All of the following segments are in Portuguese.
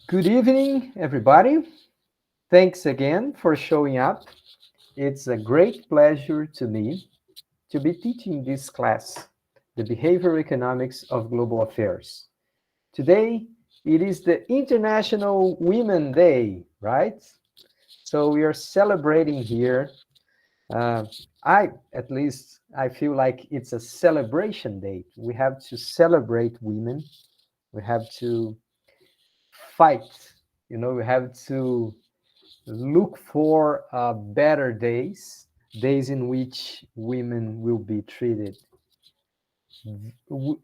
Good evening, everybody. Thanks again for showing up. It's a great pleasure to me to be teaching this class, the Behavioral Economics of Global Affairs. Today, it is the International Women Day, right? So we are celebrating here. Uh, at least, I feel like it's a celebration day. We have to celebrate women. We have to fight. We have to look for better days, days in which women will be treated w-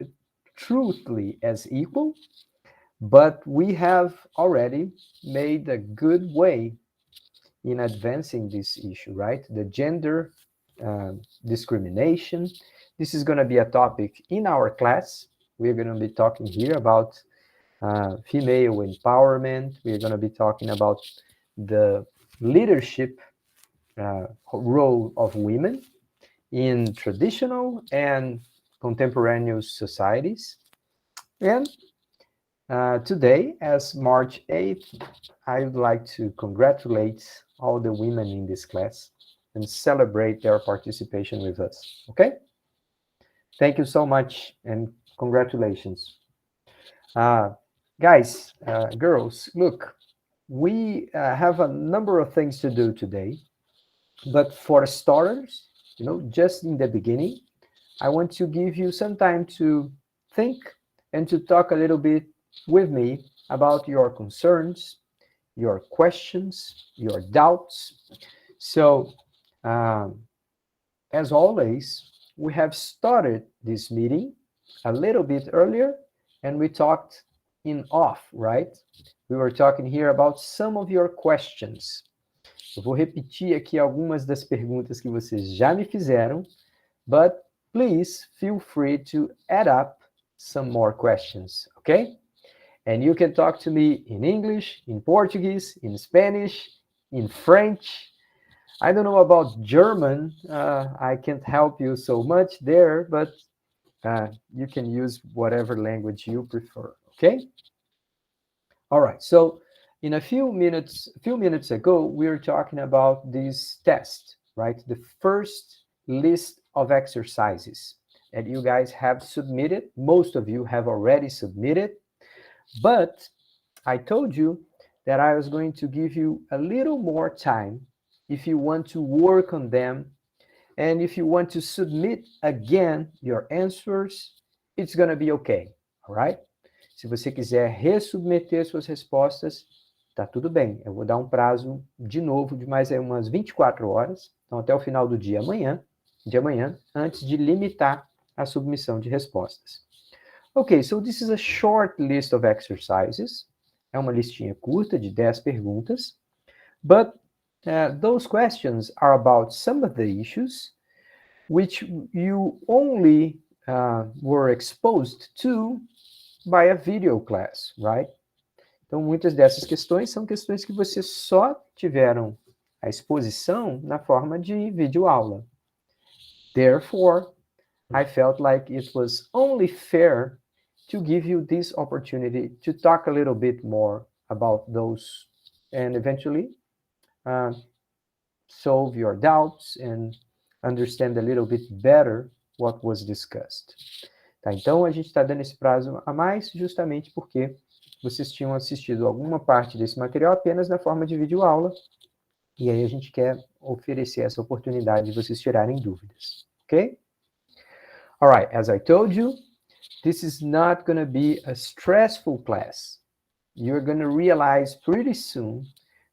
truthfully as equal, but we have already made a good way in advancing this issue, right? The gender uh, discrimination. This is going to be a topic in our class. We're going to be talking here about female empowerment. We're going to be talking about the leadership role of women in traditional and contemporaneous societies. And today, as March 8th, I would like to congratulate all the women in this class and celebrate their participation with us. Okay? Thank you so much and congratulations. Uh, guys, girls, look, we have a number of things to do today. But for starters, just in the beginning, I want to give you some time to think and to talk a little bit with me about your concerns, your questions, your doubts. So, um, as always, we have started this meeting a little bit earlier and we talked in off, right? We were talking here about some of your questions. Eu vou repetir aqui algumas das perguntas que vocês já me fizeram, but please feel free to add up some more questions, okay? And you can talk to me in English, in Portuguese, in Spanish, in French. I don't know about German. I can't help you so much there, but you can use whatever language you prefer, okay? All right, so in a few minutes ago, we were talking about this test, right? The first list of exercises that you guys have submitted. Most of you have already submitted, but I told you that I was going to give you a little more time if you want to work on them. And if you want to submit again your answers, it's going to be okay, all right? Se você quiser resubmeter suas respostas, tá tudo bem. Eu vou dar um prazo de novo de mais umas 24 horas, então até o final do dia amanhã, antes de limitar a submissão de respostas. Okay, so this is a short list of exercises. É uma listinha curta de 10 perguntas, but those questions are about some of the issues which you only were exposed to by a video class, right? Então, muitas dessas questões são questões que vocês só tiveram a exposição na forma de videoaula. Therefore, I felt like it was only fair to give you this opportunity to talk a little bit more about those and eventually solve your doubts and understand a little bit better what was discussed. Tá? Então, a gente está dando esse prazo a mais justamente porque vocês tinham assistido alguma parte desse material apenas na forma de videoaula, e aí a gente quer oferecer essa oportunidade de vocês tirarem dúvidas, ok? All right, as I told you, this is not going to be a stressful class. You're going to realize pretty soon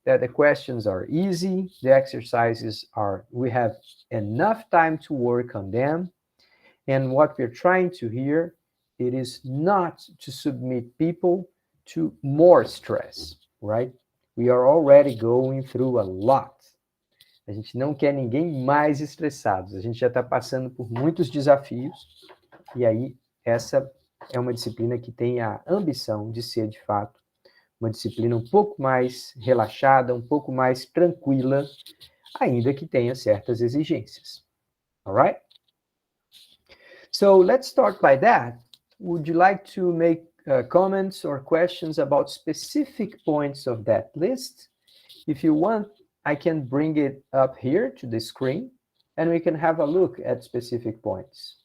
that the questions are easy, the exercises we have enough time to work on them, and what we're trying to here, it is not to submit people to more stress, right? We are already going through a lot. A gente não quer ninguém mais estressados. A gente já está passando por muitos desafios. E aí, essa é uma disciplina que tem a ambição de ser, de fato, uma disciplina um pouco mais relaxada, um pouco mais tranquila, ainda que tenha certas exigências. All right? So let's start by that. Would you like to make comments or questions about specific points of that list, if you want, I can bring it up here to the screen and we can have a look at specific points.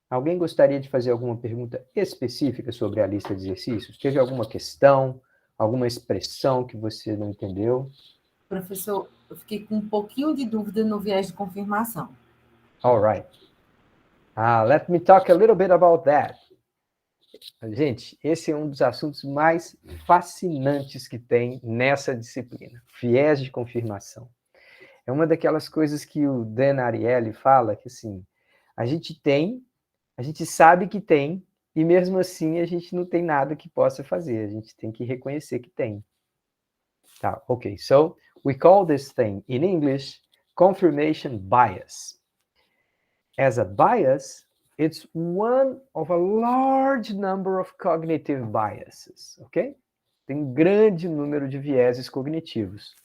Alguém gostaria de fazer alguma pergunta específica sobre a lista de exercícios? Teve alguma questão, alguma expressão que você não entendeu? Professor, eu fiquei com um pouquinho de dúvida no viés de confirmação. All right. Let me talk a little bit about that. Gente, esse é um dos assuntos mais fascinantes que tem nessa disciplina, viés de confirmação. É uma daquelas coisas que o Dan Ariely fala, que assim, a gente sabe que tem, e mesmo assim a gente não tem nada que possa fazer, a gente tem que reconhecer que tem. Tá, ok, so we call this thing in English confirmation bias. As a bias, it's one of a large number of cognitive biases, ok? Tem um grande número de vieses cognitivos.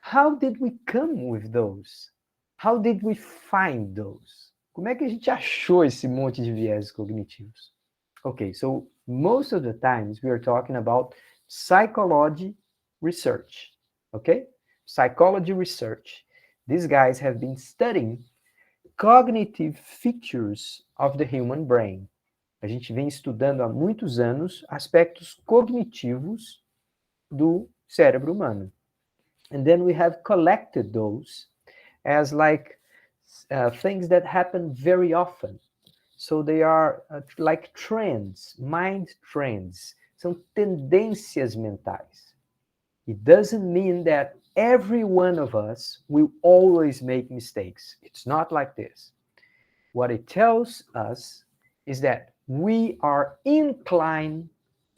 How did we come with those? How did we find those? Como é que a gente achou esse monte de vieses cognitivos? Okay, so most of the times we are talking about psychology research, okay? Psychology research. These guys have been studying cognitive features of the human brain. A gente vem estudando há muitos anos aspectos cognitivos do cérebro humano. And then we have collected those as like things that happen very often. So they are like trends, mind trends. São tendências mentais. It doesn't mean that every one of us will always make mistakes. It's not like this. What it tells us is that we are inclined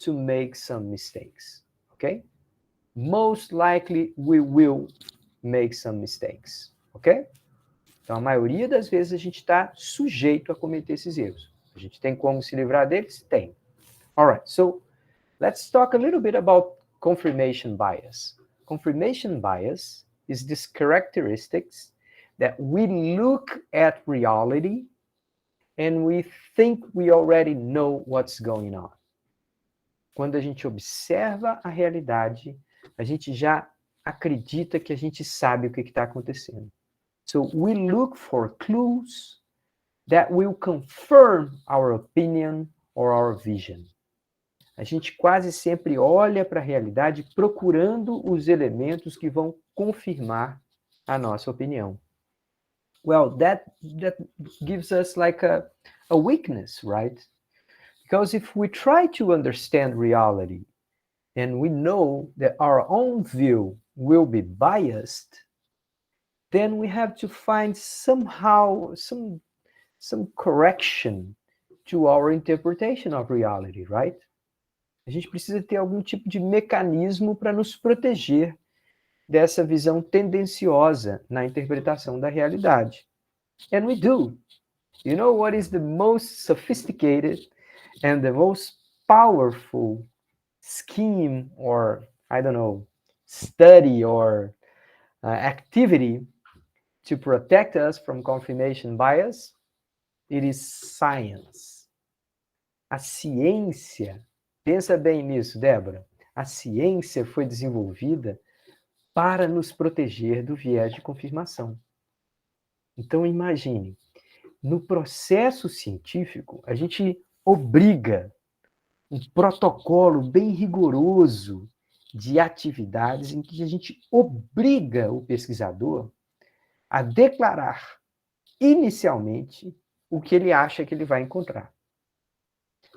to make some mistakes, okay? Most likely we will make some mistakes, ok? Então, a maioria das vezes a gente está sujeito a cometer esses erros. A gente tem como se livrar deles? Tem. All right, so let's talk a little bit about confirmation bias. Confirmation bias is this characteristics that we look at reality and we think we already know what's going on. Quando a gente observa a realidade, a gente já acredita que a gente sabe o que está acontecendo. So we look for clues that will confirm our opinion or our vision. A gente quase sempre olha para a realidade procurando os elementos que vão confirmar a nossa opinião. Well, that gives us like a weakness, right? Because if we try to understand reality and we know that our own view will be biased, then we have to find somehow some correction to our interpretation of reality, right? A gente precisa ter algum tipo de mecanismo para nos proteger dessa visão tendenciosa na interpretação da realidade. And we do. You know what is the most sophisticated and the most powerful scheme or, I don't know, study or activity to protect us from confirmation bias? It is science. A ciência, pensa bem nisso, Débora. A ciência foi desenvolvida para nos proteger do viés de confirmação. Então, imagine, no processo científico, a gente obriga um protocolo bem rigoroso de atividades em que a gente obriga o pesquisador a declarar inicialmente o que ele acha que ele vai encontrar.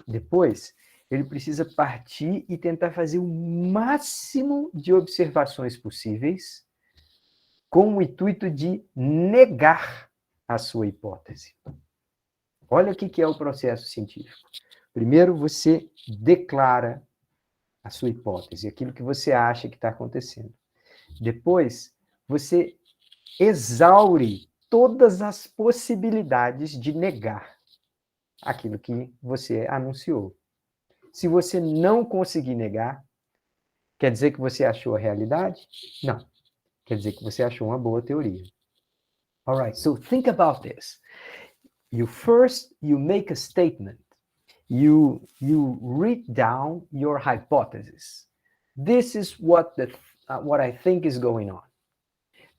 Depois, ele precisa partir e tentar fazer o máximo de observações possíveis com o intuito de negar a sua hipótese. Olha o que é o processo científico. Primeiro, você declara a sua hipótese, aquilo que você acha que está acontecendo. Depois, você exaure todas as possibilidades de negar aquilo que você anunciou. Se você não conseguir negar, quer dizer que você achou a realidade? Não. Quer dizer que você achou uma boa teoria. All right, so think about this. You make a statement. you write down your hypothesis. This is what I think is going on.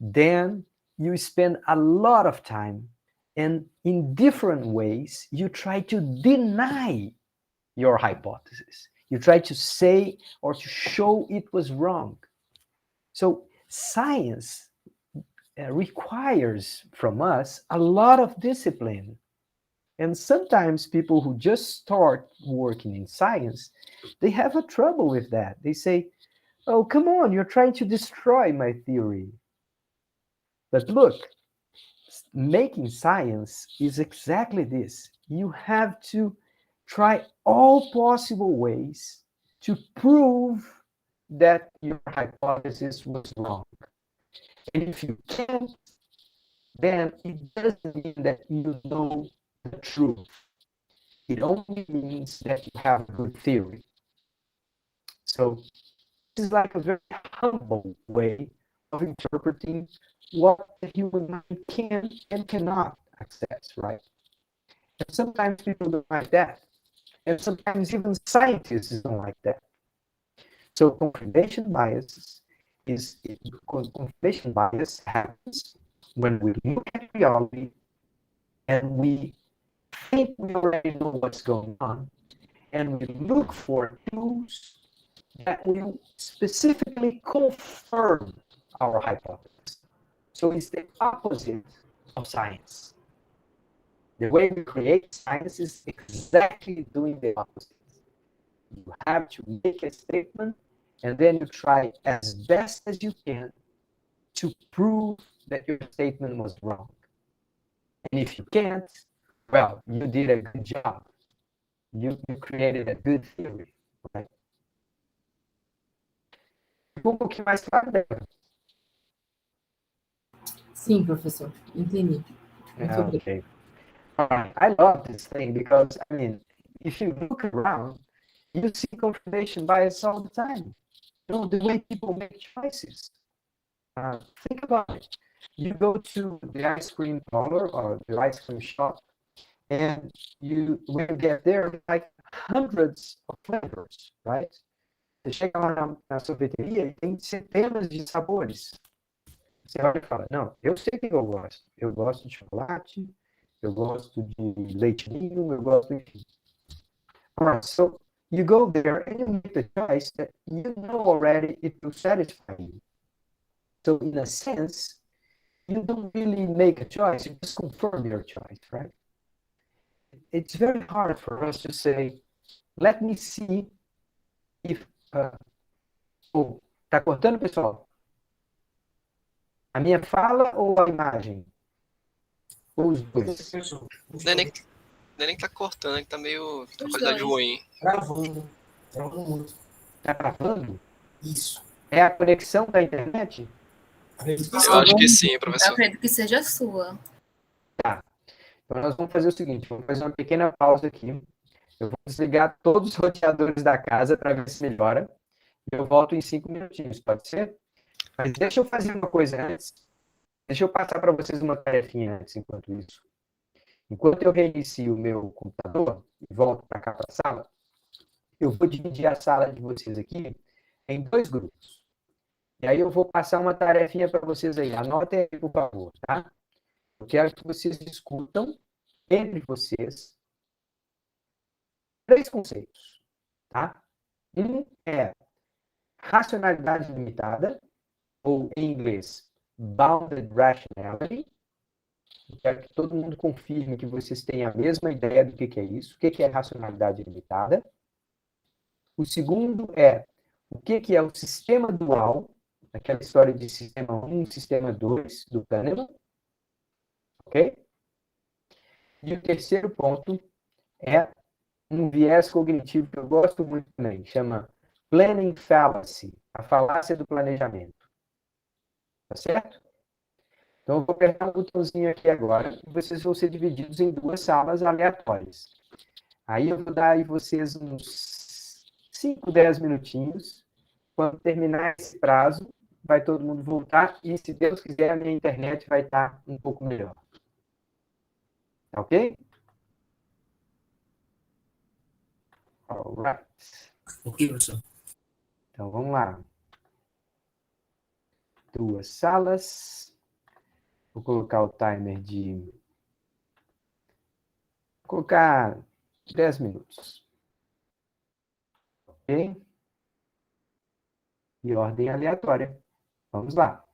Then you spend a lot of time, and in different ways you try to deny your hypothesis. You try to say or to show it was wrong. So science requires from us a lot of discipline. And sometimes people who just start working in science, they have a trouble with that. They say, oh, come on, you're trying to destroy my theory. But look, making science is exactly this. You have to try all possible ways to prove that your hypothesis was wrong. And if you can't, then it doesn't mean that you know the truth. It only means that you have a good theory. So this is like a very humble way of interpreting what the human mind can and cannot access, right? And sometimes people don't like that. And sometimes even scientists don't like that. So confirmation bias happens when we look at reality and we think we already know what's going on, and we look for clues that will specifically confirm our hypothesis. So it's the opposite of science. The way we create science is exactly doing the opposite. You have to make a statement, and then you try as best as you can to prove that your statement was wrong. And if you can't, well, you did a good job. You created a good theory, right? Ficou um pouquinho mais claro, Débora? Sim, professor, entendi. Muito obrigada. Okay. All right. I love this thing because, I mean, if you look around, you see confirmation bias all the time. You know, the way people make choices. Think about it. You go to the ice cream parlor or the ice cream shop, and when you get there, like hundreds of flavors, right? Você chega lá na sorveteria e tem centenas de sabores. Você olha e fala, não, eu sei o que eu gosto. Eu gosto de chocolate, eu gosto de leite ninho, eu gosto, enfim. All right, so you go there and you make the choice that you know already it will satisfy you. So in a sense, you don't really make a choice, you just confirm your choice, right? It's very hard for us to say, let me see if... oh, tá cortando, pessoal? A minha fala ou a imagem? Ou os dois? Não é nem que tá cortando, é que tá meio... Tá Os qualidade dois. ruim. Gravando. Gravando muito. Tá gravando? Isso. É a conexão da internet? Eu acho que sim, Eu professor. acredito que seja a sua. Então nós vamos fazer o seguinte, vamos fazer uma pequena pausa aqui. Eu vou desligar todos os roteadores da casa para ver se melhora. E eu volto em 5 minutinhos, pode ser? Mas deixa eu fazer uma coisa antes. Deixa eu passar para vocês uma tarefinha antes, enquanto isso. Enquanto eu reinicio o meu computador e volto para cá para a sala, eu vou dividir a sala de vocês aqui em 2 grupos. E aí eu vou passar uma tarefinha para vocês aí. Anotem aí, por favor, tá? Eu quero que vocês discutam entre vocês 3 conceitos, tá? Um é racionalidade limitada, ou em inglês, bounded rationality. Eu quero que todo mundo confirme que vocês têm a mesma ideia do que é isso. O que é racionalidade limitada? O segundo é o que é o sistema dual, aquela história de sistema 1, sistema 2 do Kahneman. Ok? E o terceiro ponto é um viés cognitivo que eu gosto muito também, chama planning fallacy, a falácia do planejamento. Tá certo? Então eu vou apertar um botãozinho aqui agora e vocês vão ser divididos em 2 salas aleatórias. Aí eu vou dar aí vocês uns 5, 10 minutinhos. Quando terminar esse prazo, vai todo mundo voltar e, se Deus quiser, a minha internet vai estar um pouco melhor. Ok? All right. Ok, professor. Então, vamos lá. 2 salas. Vou colocar o timer de... Vou colocar 10 minutos. Ok? E ordem aleatória. Vamos lá.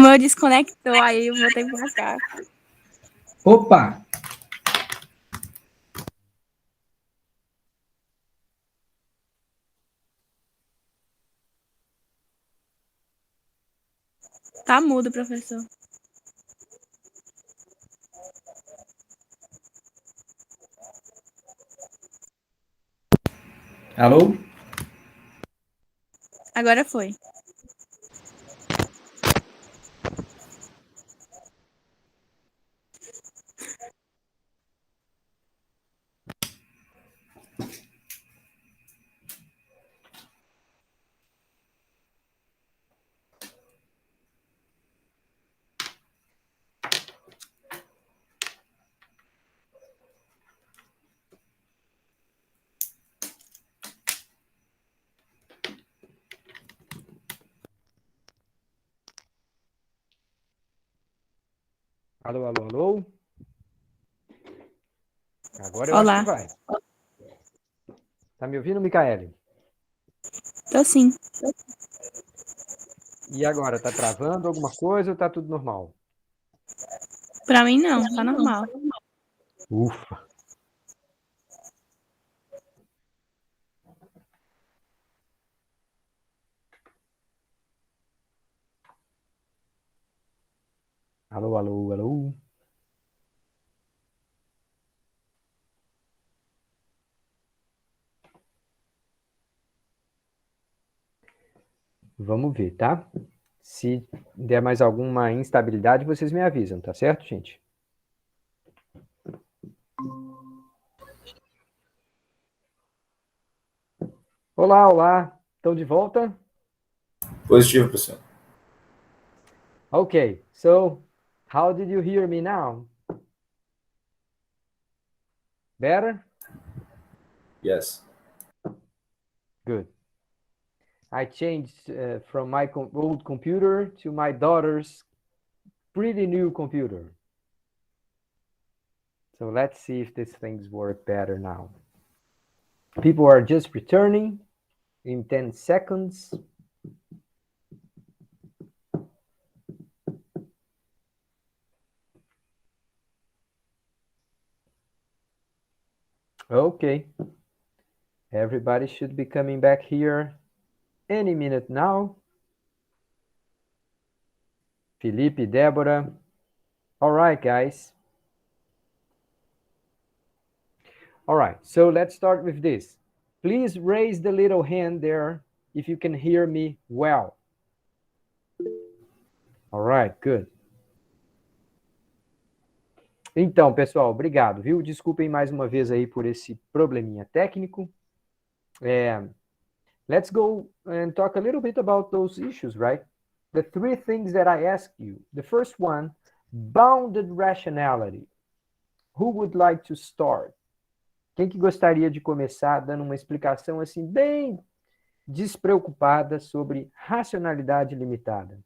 meu desconectou, aí eu voltei pra cá. Opa! Tá mudo, professor. Alô? Agora foi. Alô, alô, alô. Agora eu acho Olá. que vai. Tá me ouvindo, Micaele? Tô sim. E agora, tá travando alguma coisa ou tá tudo normal? Pra mim não, tá normal. Ufa. Alô, alô, alô. Vamos ver, tá? Se der mais alguma instabilidade, vocês me avisam, tá certo, gente? Olá, olá. Estão de volta? Positivo, pessoal. Okay, so how did you hear me now? Better? Yes. Good. I changed from my old computer to my daughter's pretty new computer. So let's see if these things work better now. People are just returning in 10 seconds. Okay. Everybody should be coming back here any minute now. Felipe, Débora. All right, guys. All right, so let's start with this. Please raise the little hand there if you can hear me well. All right, good. Então, pessoal, obrigado, viu? Desculpem mais uma vez aí por esse probleminha técnico. Let's go and talk a little bit about those issues, right? The three things that I asked you. The first one, bounded rationality. Who would like to start? Quem que gostaria de começar dando uma explicação assim bem despreocupada sobre racionalidade limitada?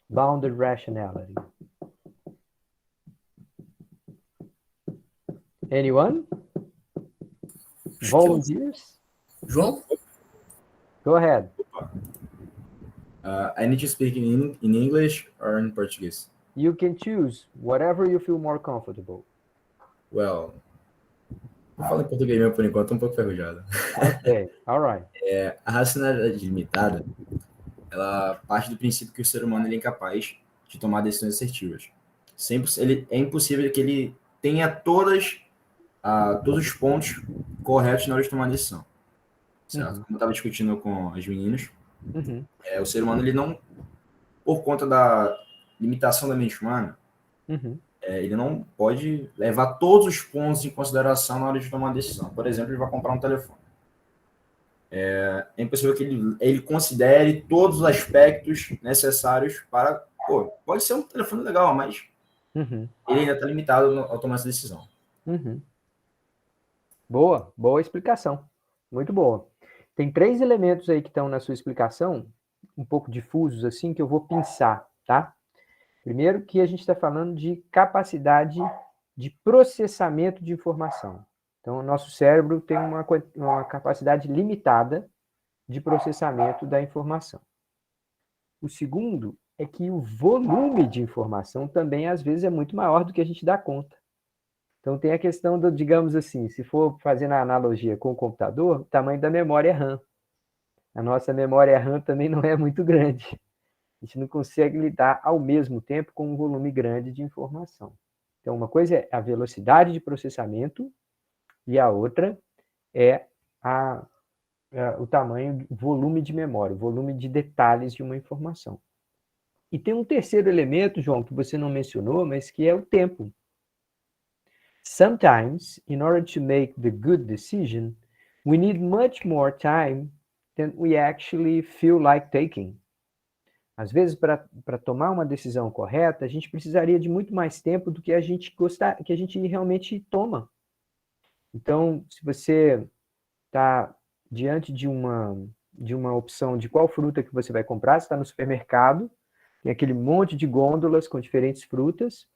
Bounded rationality. Anyone? Volunteers? João? Go ahead. I need to speak in English or in Portuguese? You can choose whatever you feel more comfortable. Well, eu falo em português mesmo por enquanto, um pouco ferrujado. Okay, all right. A racionalidade limitada, ela parte do princípio que o ser humano ele é incapaz de tomar decisões assertivas. É impossível que ele tenha todos os pontos corretos na hora de tomar a decisão. Certo? Como eu estava discutindo com as meninas, o ser humano, ele não, por conta da limitação da mente humana, ele não pode levar todos os pontos em consideração na hora de tomar uma decisão. Por exemplo, ele vai comprar um telefone. É impossível que ele considere todos os aspectos necessários para... pode ser um telefone legal, mas ele ainda está limitado ao tomar essa decisão. Boa explicação. Muito boa. Tem 3 elementos aí que estão na sua explicação, um pouco difusos assim, que eu vou pensar, tá? Primeiro que a gente está falando de capacidade de processamento de informação. Então, o nosso cérebro tem uma capacidade limitada de processamento da informação. O segundo é que o volume de informação também, às vezes, é muito maior do que a gente dá conta. Então, tem a questão do, digamos assim, se for fazendo a analogia com o computador, o tamanho da memória RAM. A nossa memória RAM também não é muito grande. A gente não consegue lidar ao mesmo tempo com um volume grande de informação. Então, uma coisa é a velocidade de processamento e a outra é o tamanho, o volume de memória, o volume de detalhes de uma informação. E tem um terceiro elemento, João, que você não mencionou, mas que é o tempo. Sometimes, in order to make the good decision, we need much more time than we actually feel like taking. Às vezes, para tomar uma decisão correta, a gente precisaria de muito mais tempo do que a gente realmente toma. Então, se você está diante de uma opção de qual fruta que você vai comprar, você está no supermercado, tem aquele monte de gôndolas com diferentes frutas,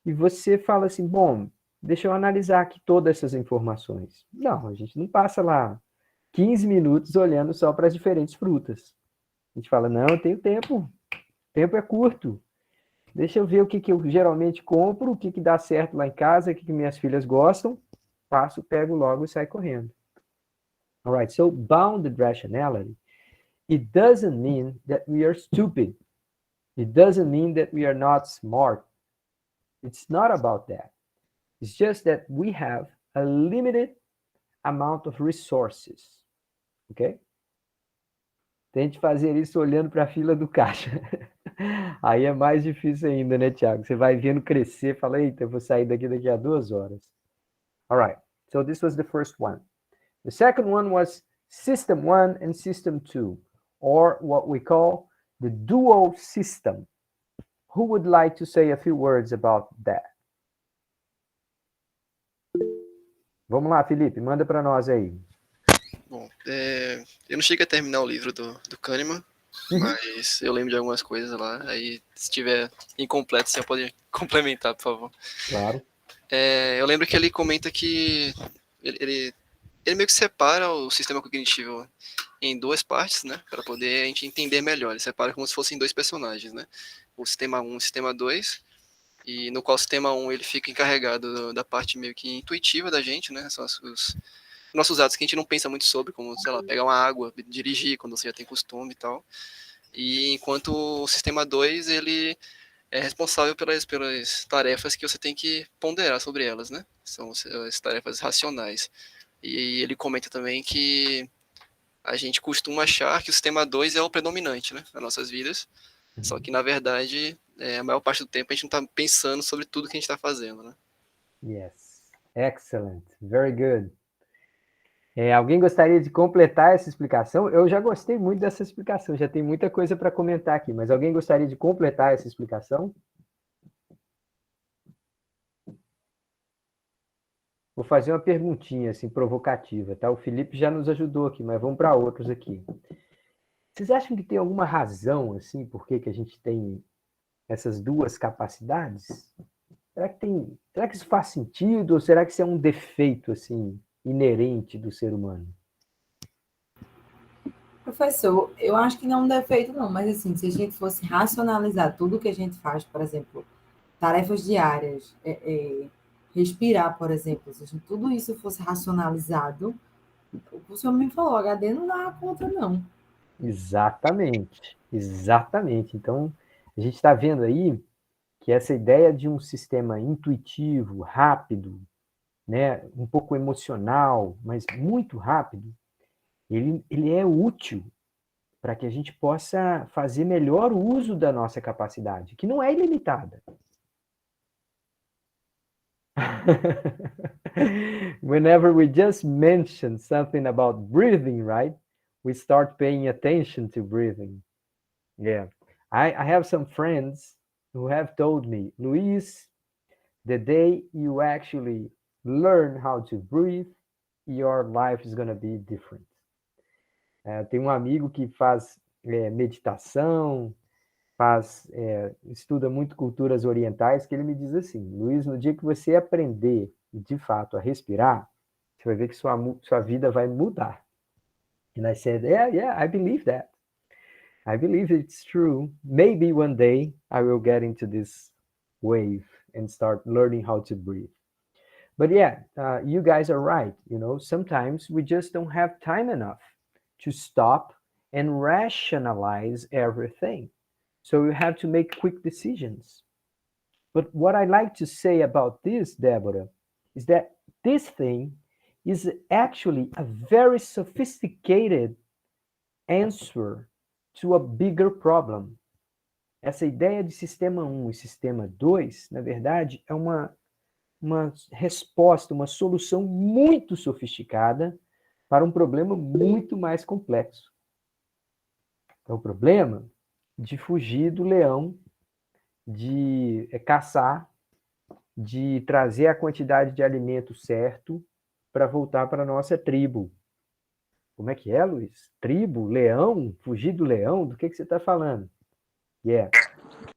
e você fala assim, bom, deixa eu analisar aqui todas essas informações. Não, a gente não passa lá 15 minutos olhando só para as diferentes frutas. A gente fala, não, eu tenho tempo é curto. Deixa eu ver o que eu geralmente compro, o que dá certo lá em casa, o que minhas filhas gostam, passo, pego logo e saio correndo. Alright, so bounded rationality, it doesn't mean that we are stupid. It doesn't mean that we are not smart. It's not about that. It's just that we have a limited amount of resources. Ok? Tente fazer isso olhando para a fila do caixa. Aí é mais difícil ainda, né, Thiago? Você vai vendo crescer, fala, eita, eu vou sair daqui a 2 horas. All right, so this was the first one. The second one was System 1 and System 2, or what we call the dual system. Who would like to say a few words about that? Vamos lá, Felipe, manda para nós aí. Bom, eu não cheguei a terminar o livro do Kahneman, mas eu lembro de algumas coisas lá. Aí, se tiver incompleto, você pode complementar, por favor. Claro. Eu lembro que ele comenta que ele meio que separa o sistema cognitivo em 2 partes, né? Para poder a gente entender melhor. Ele separa como se fossem 2 personagens, né? O sistema 1 e o sistema 2. E no qual o sistema 1 ele fica encarregado da parte meio que intuitiva da gente, né? São os nossos atos que a gente não pensa muito sobre, como, sei lá, pegar uma água, dirigir quando você já tem costume e tal. E enquanto o sistema 2, ele é responsável pelas tarefas que você tem que ponderar sobre elas, né? São as tarefas racionais. E ele comenta também que a gente costuma achar que o sistema 2 é o predominante, né, nas nossas vidas. Só que, na verdade, a maior parte do tempo a gente não está pensando sobre tudo que a gente está fazendo, né? Yes, excellent, very good. Alguém gostaria de completar essa explicação? Eu já gostei muito dessa explicação, já tem muita coisa para comentar aqui, mas alguém gostaria de completar essa explicação? Vou fazer uma perguntinha assim provocativa, tá? O Felipe já nos ajudou aqui, mas vamos para outros aqui. Vocês acham que tem alguma razão assim por que a gente tem essas 2 capacidades? Será que isso faz sentido ou será que isso é um defeito assim inerente do ser humano? Professor, eu acho que não é um defeito, não, mas assim, se a gente fosse racionalizar tudo que a gente faz, por exemplo, tarefas diárias, respirar, por exemplo, se tudo isso fosse racionalizado, o que o senhor me falou, HD não dá conta, não. Exatamente, exatamente. Então, a gente está vendo aí que essa ideia de um sistema intuitivo, rápido, né, um pouco emocional, mas muito rápido, ele é útil para que a gente possa fazer melhor o uso da nossa capacidade, que não é ilimitada. Whenever we just mention something about breathing, right, we start paying attention to breathing. Yeah. I have some friends who have told me, Luis, the day you actually learn how to breathe, your life is going to be different. Tem um amigo que faz meditação, estuda muito culturas orientais, que ele me diz assim, Luiz, no dia que você aprender, de fato, a respirar, você vai ver que sua vida vai mudar. And I said, yeah, I believe that. I believe it's true. Maybe one day I will get into this wave and start learning how to breathe. But yeah, you guys are right. Sometimes we just don't have time enough to stop and rationalize everything. So you have to make quick decisions. But what I like to say about this, Deborah, is that this thing is actually a very sophisticated answer to a bigger problem. Essa ideia de sistema 1 e sistema 2, na verdade, é uma resposta, uma solução muito sofisticada para um problema muito mais complexo. É o problema de fugir do leão, de caçar, de trazer a quantidade de alimento certo para voltar para a nossa tribo. Como é que é, Luiz? Tribo? Leão? Fugir do leão? Do que você está falando? Yeah.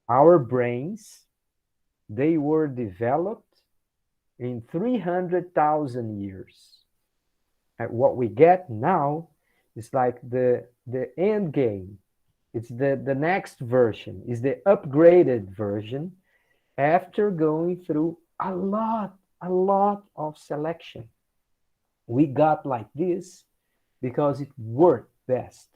Our brains, they were developed in 300,000 years. And what we get now is like the end game. It's the next version, is the upgraded version after going through a lot of selection. We got like this because it worked best.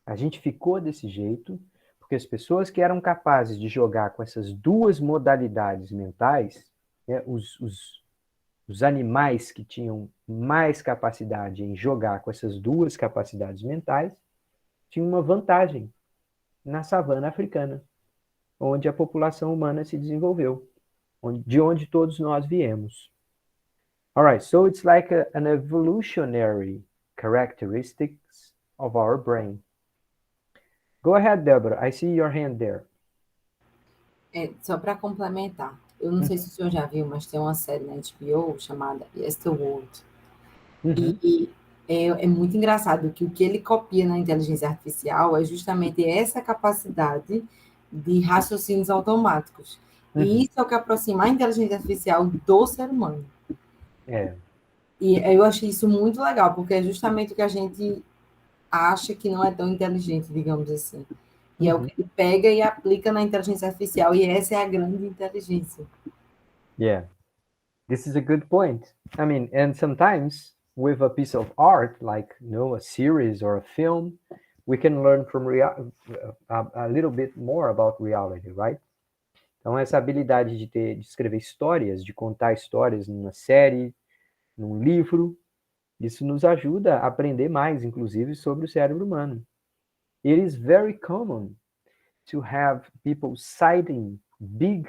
A gente ficou desse jeito porque as pessoas que eram capazes de jogar com essas duas modalidades mentais, né, os animais que tinham mais capacidade em jogar com essas duas capacidades mentais, tinham uma vantagem na savana africana, onde a população humana se desenvolveu, de onde todos nós viemos. All right, so it's like an evolutionary characteristics of our brain. Go ahead, Deborah. I see your hand there. Só para complementar, eu não sei se o senhor já viu, mas tem uma série na HBO chamada World. E é muito engraçado que o que ele copia na inteligência artificial é justamente essa capacidade de raciocínios automáticos. E isso é o que aproxima a inteligência artificial do ser humano. E eu achei isso muito legal, porque é justamente o que a gente acha que não é tão inteligente, digamos assim. E é o que ele pega e aplica na inteligência artificial, e essa é a grande inteligência. Yeah, this is a good point. I mean, and sometimes with a piece of art, like a series or a film, we can learn from a little bit more about reality, right? Então, essa habilidade de escrever histórias, de contar histórias numa série, num livro, isso nos ajuda a aprender mais, inclusive, sobre o cérebro humano. It is very common to have people citing big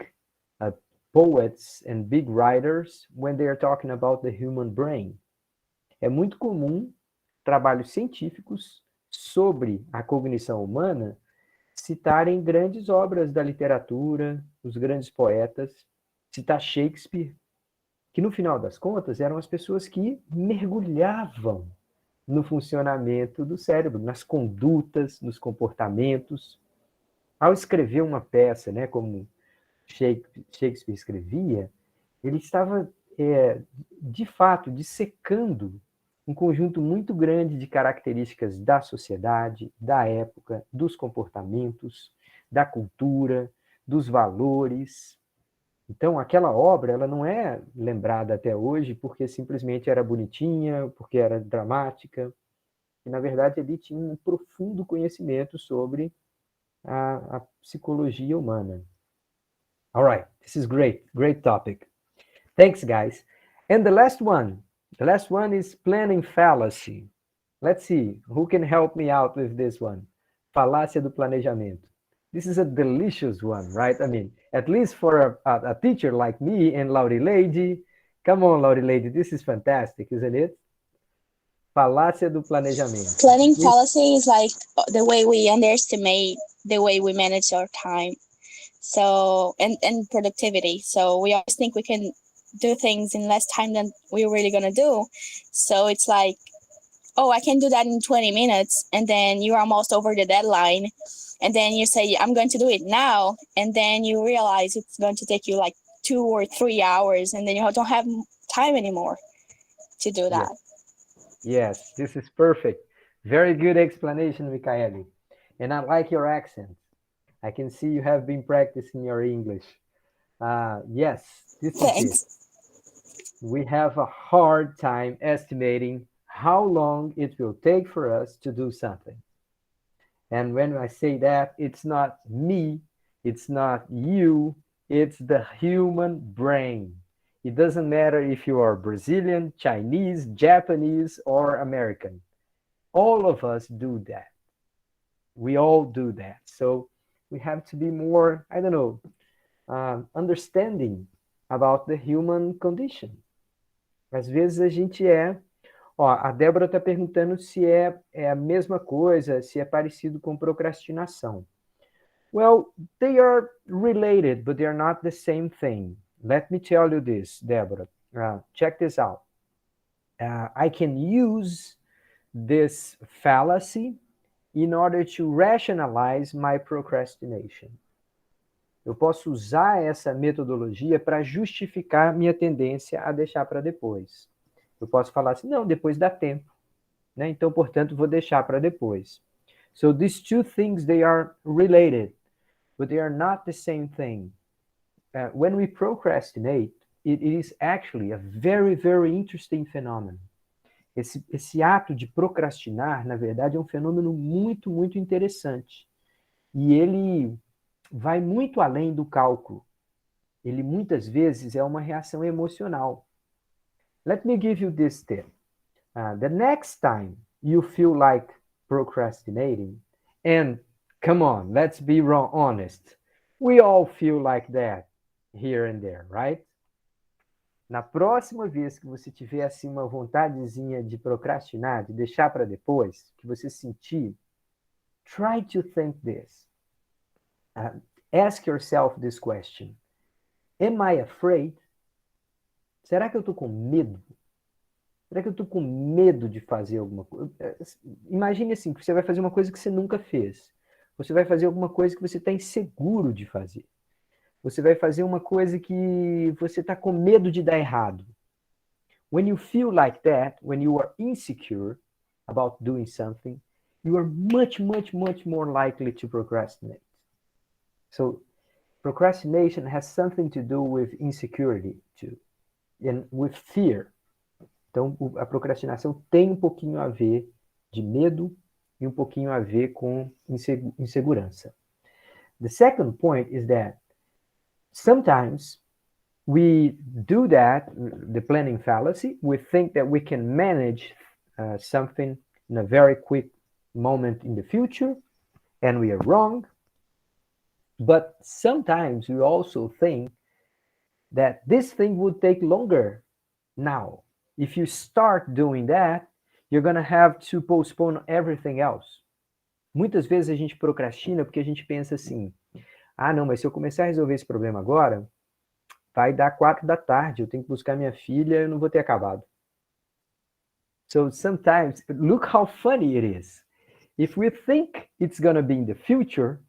poets and big writers when they are talking about the human brain. É muito comum trabalhos científicos sobre a cognição humana citarem grandes obras da literatura, os grandes poetas, citar Shakespeare, que no final das contas eram as pessoas que mergulhavam no funcionamento do cérebro, nas condutas, nos comportamentos. Ao escrever uma peça, né, como Shakespeare escrevia, ele estava, de fato, dissecando um conjunto muito grande de características da sociedade, da época, dos comportamentos, da cultura, dos valores. Então, aquela obra, ela não é lembrada até hoje porque simplesmente era bonitinha, porque era dramática. E, na verdade, ele tinha um profundo conhecimento sobre a psicologia humana. All right, this is great topic. Thanks, guys. And the last one is planning fallacy. Let's see, who can help me out with this one? Falácia do planejamento. This is a delicious one, right? I mean, at least for a teacher like me and Laurie Lady. Come on, Laurie Lady, this is fantastic, isn't it? Falácia do planejamento. Planning fallacy is like the way we underestimate the way we manage our time. So, and productivity. So we always think we can do things in less time than we're really going to do. So it's like, oh, I can do that in 20 minutes. And then you're almost over the deadline. And then you say, I'm going to do it now. And then you realize it's going to take you like 2 or 3 hours. And then you don't have time anymore to do that. Yes, this is perfect. Very good explanation, Michaeli. And I like your accent. I can see you have been practicing your English. Yes, this is it. Thanks. We have a hard time estimating how long it will take for us to do something. And when I say that, it's not me, it's not you, it's the human brain. It doesn't matter if you are Brazilian, Chinese, Japanese, or American. All of us do that. We all do that. So we have to be more, I don't know, understanding about the human condition. Às vezes a gente Ó, a Débora está perguntando se é a mesma coisa, se é parecido com procrastinação. Well, they are related, but they are not the same thing. Let me tell you this, Débora. Check this out. I can use this fallacy in order to rationalize my procrastination. Eu posso usar essa metodologia para justificar minha tendência a deixar para depois. Eu posso falar assim, não, depois dá tempo, né? Então, portanto, vou deixar para depois. So these two things, they are related, but they are not the same thing. When we procrastinate, it is actually a very, very interesting phenomenon. Esse ato de procrastinar, na verdade, é um fenômeno muito, muito interessante. E ele vai muito além do cálculo. Ele, muitas vezes, é uma reação emocional. Let me give you this tip. The next time you feel like procrastinating, and come on, let's be honest, we all feel like that here and there, right? Na próxima vez que você tiver assim uma vontadezinha de procrastinar, de deixar para depois, que você sentir, try to think this. Ask yourself this question. Am I afraid? Será que eu estou com medo? Será que eu estou com medo de fazer alguma coisa? Imagine assim, que você vai fazer uma coisa que você nunca fez. Você vai fazer alguma coisa que você está inseguro de fazer. Você vai fazer uma coisa que você está com medo de dar errado. When you feel like that, when you are insecure about doing something, you are much, much, much more likely to procrastinate. So, procrastination has something to do with insecurity too, and with fear. Então, a procrastinação tem um pouquinho a ver de medo e um pouquinho a ver com insegurança. The second point is that sometimes we do that, the planning fallacy. We think that we can manage something in a very quick moment in the future, and we are wrong. But sometimes we also think that this thing would take longer now. If you start doing that, you're going to have to postpone everything else. Muitas vezes a gente procrastina porque a gente pensa assim, não, mas se eu começar a resolver esse problema agora, vai dar 4 da tarde, eu tenho que buscar minha filha, eu não vou ter acabado. So sometimes, look how funny it is. If we think it's going to be in the future,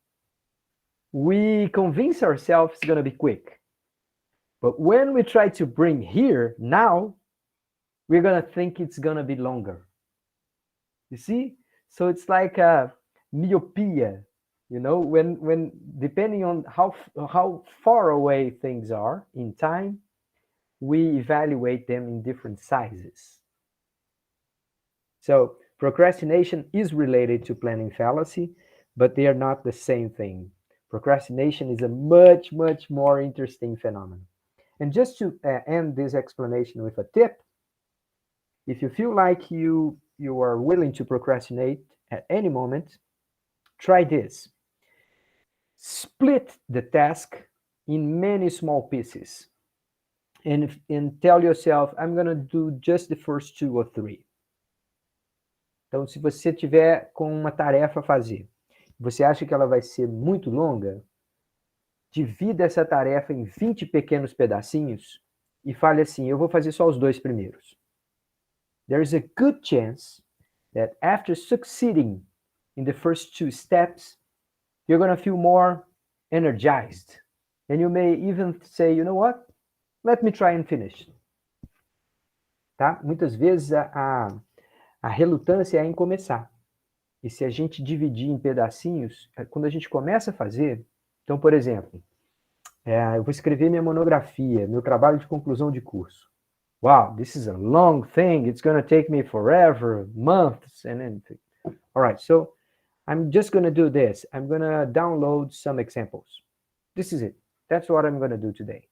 we convince ourselves it's going to be quick. But when we try to bring here, now, we're going to think it's going to be longer. You see? So it's like a myopia, you know, when depending on how far away things are in time, we evaluate them in different sizes. So procrastination is related to planning fallacy, but they are not the same thing. Procrastination is a much, much more interesting phenomenon. And just to end this explanation with a tip, if you feel like you are willing to procrastinate at any moment, try this. Split the task in many small pieces and tell yourself, I'm going to do just the first 2 or 3. Então, se você tiver com uma tarefa a fazer, você acha que ela vai ser muito longa, divida essa tarefa em 20 pequenos pedacinhos e fale assim, eu vou fazer só os 2 primeiros. There is a good chance that after succeeding in the first 2 steps, you're going to feel more energized. And you may even say, you know what? Let me try and finish. Tá? Muitas vezes a relutância é em começar. e se a gente dividir em pedacinhos, quando a gente começa a fazer, então, por exemplo, eu vou escrever minha monografia, meu trabalho de conclusão de curso. Wow, this is a long thing. It's going to take me forever, months, and anything. All right, so I'm just going to do this. I'm going to download some examples. This is it. That's what I'm going to do today.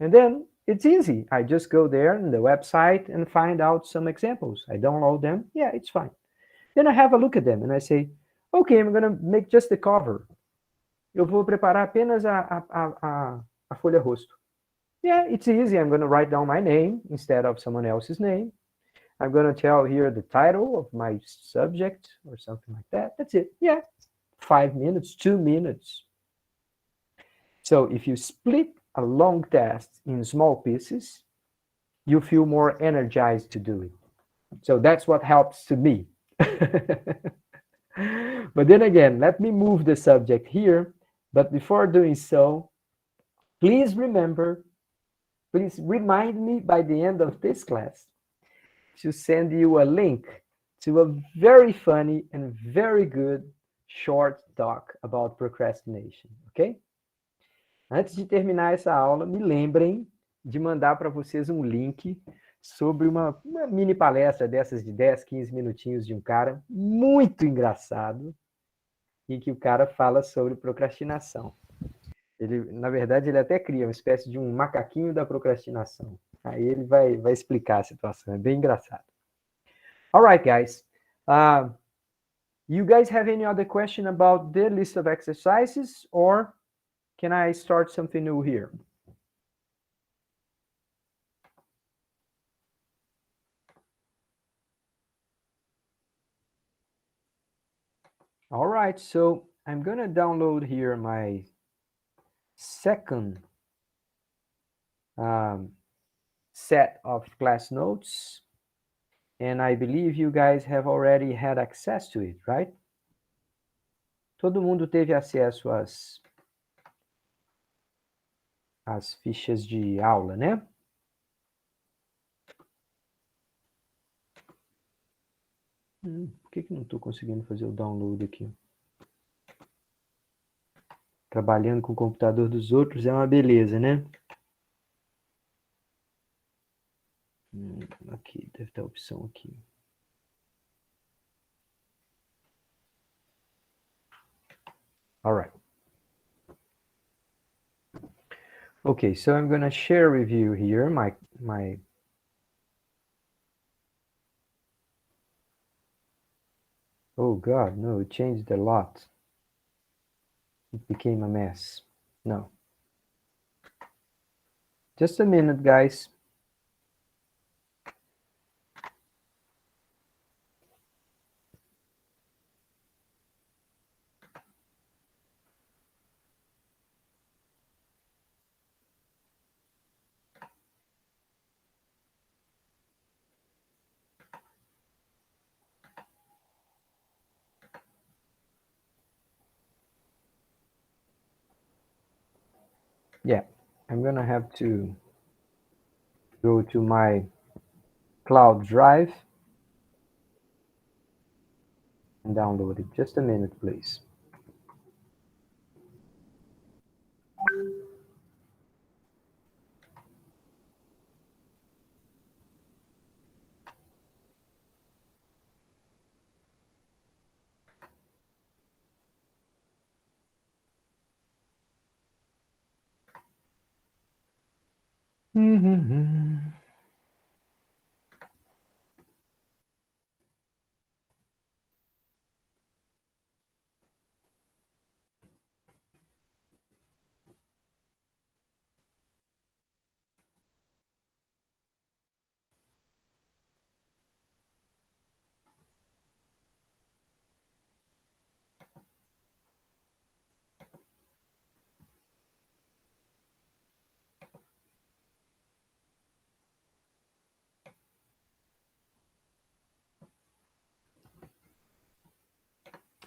And then it's easy. I just go there on the website and find out some examples. I download them. Yeah, it's fine. Then I have a look at them and I say, okay, I'm going to make just the cover. Eu vou preparar apenas a folha rosto. Yeah, it's easy. I'm going to write down my name instead of someone else's name. I'm going to tell here the title of my subject or something like that. That's it. Yeah, 5 minutes, 2 minutes. So if you split a long task in small pieces, you feel more energized to do it. So that's what helps to me. But then again, let me move the subject here. But before doing so, please remind me by the end of this class to send you a link to a very funny and very good short talk about procrastination, ok? Antes de terminar essa aula, me lembrem de mandar para vocês um link sobre uma mini palestra dessas de 10, 15 minutinhos de um cara muito engraçado em que o cara fala sobre procrastinação. Ele, na verdade, ele até cria uma espécie de um macaquinho da procrastinação. Aí ele vai explicar a situação, é bem engraçado. All right, guys. You guys have any other question about the list of exercises, or can I start something new here? All right, so I'm going to download here my second set of class notes. And I believe you guys have already had access to it, right? Todo mundo teve acesso às fichas de aula, né? Por que não estou conseguindo fazer o download aqui? Trabalhando com o computador dos outros é uma beleza, né? Aqui, deve ter a opção aqui. All right. Okay, so I'm going to share with you here my Oh God, no, it changed a lot. It became a mess. No. Just a minute, guys. Yeah, I'm gonna have to go to my cloud drive and download it. Just a minute, please.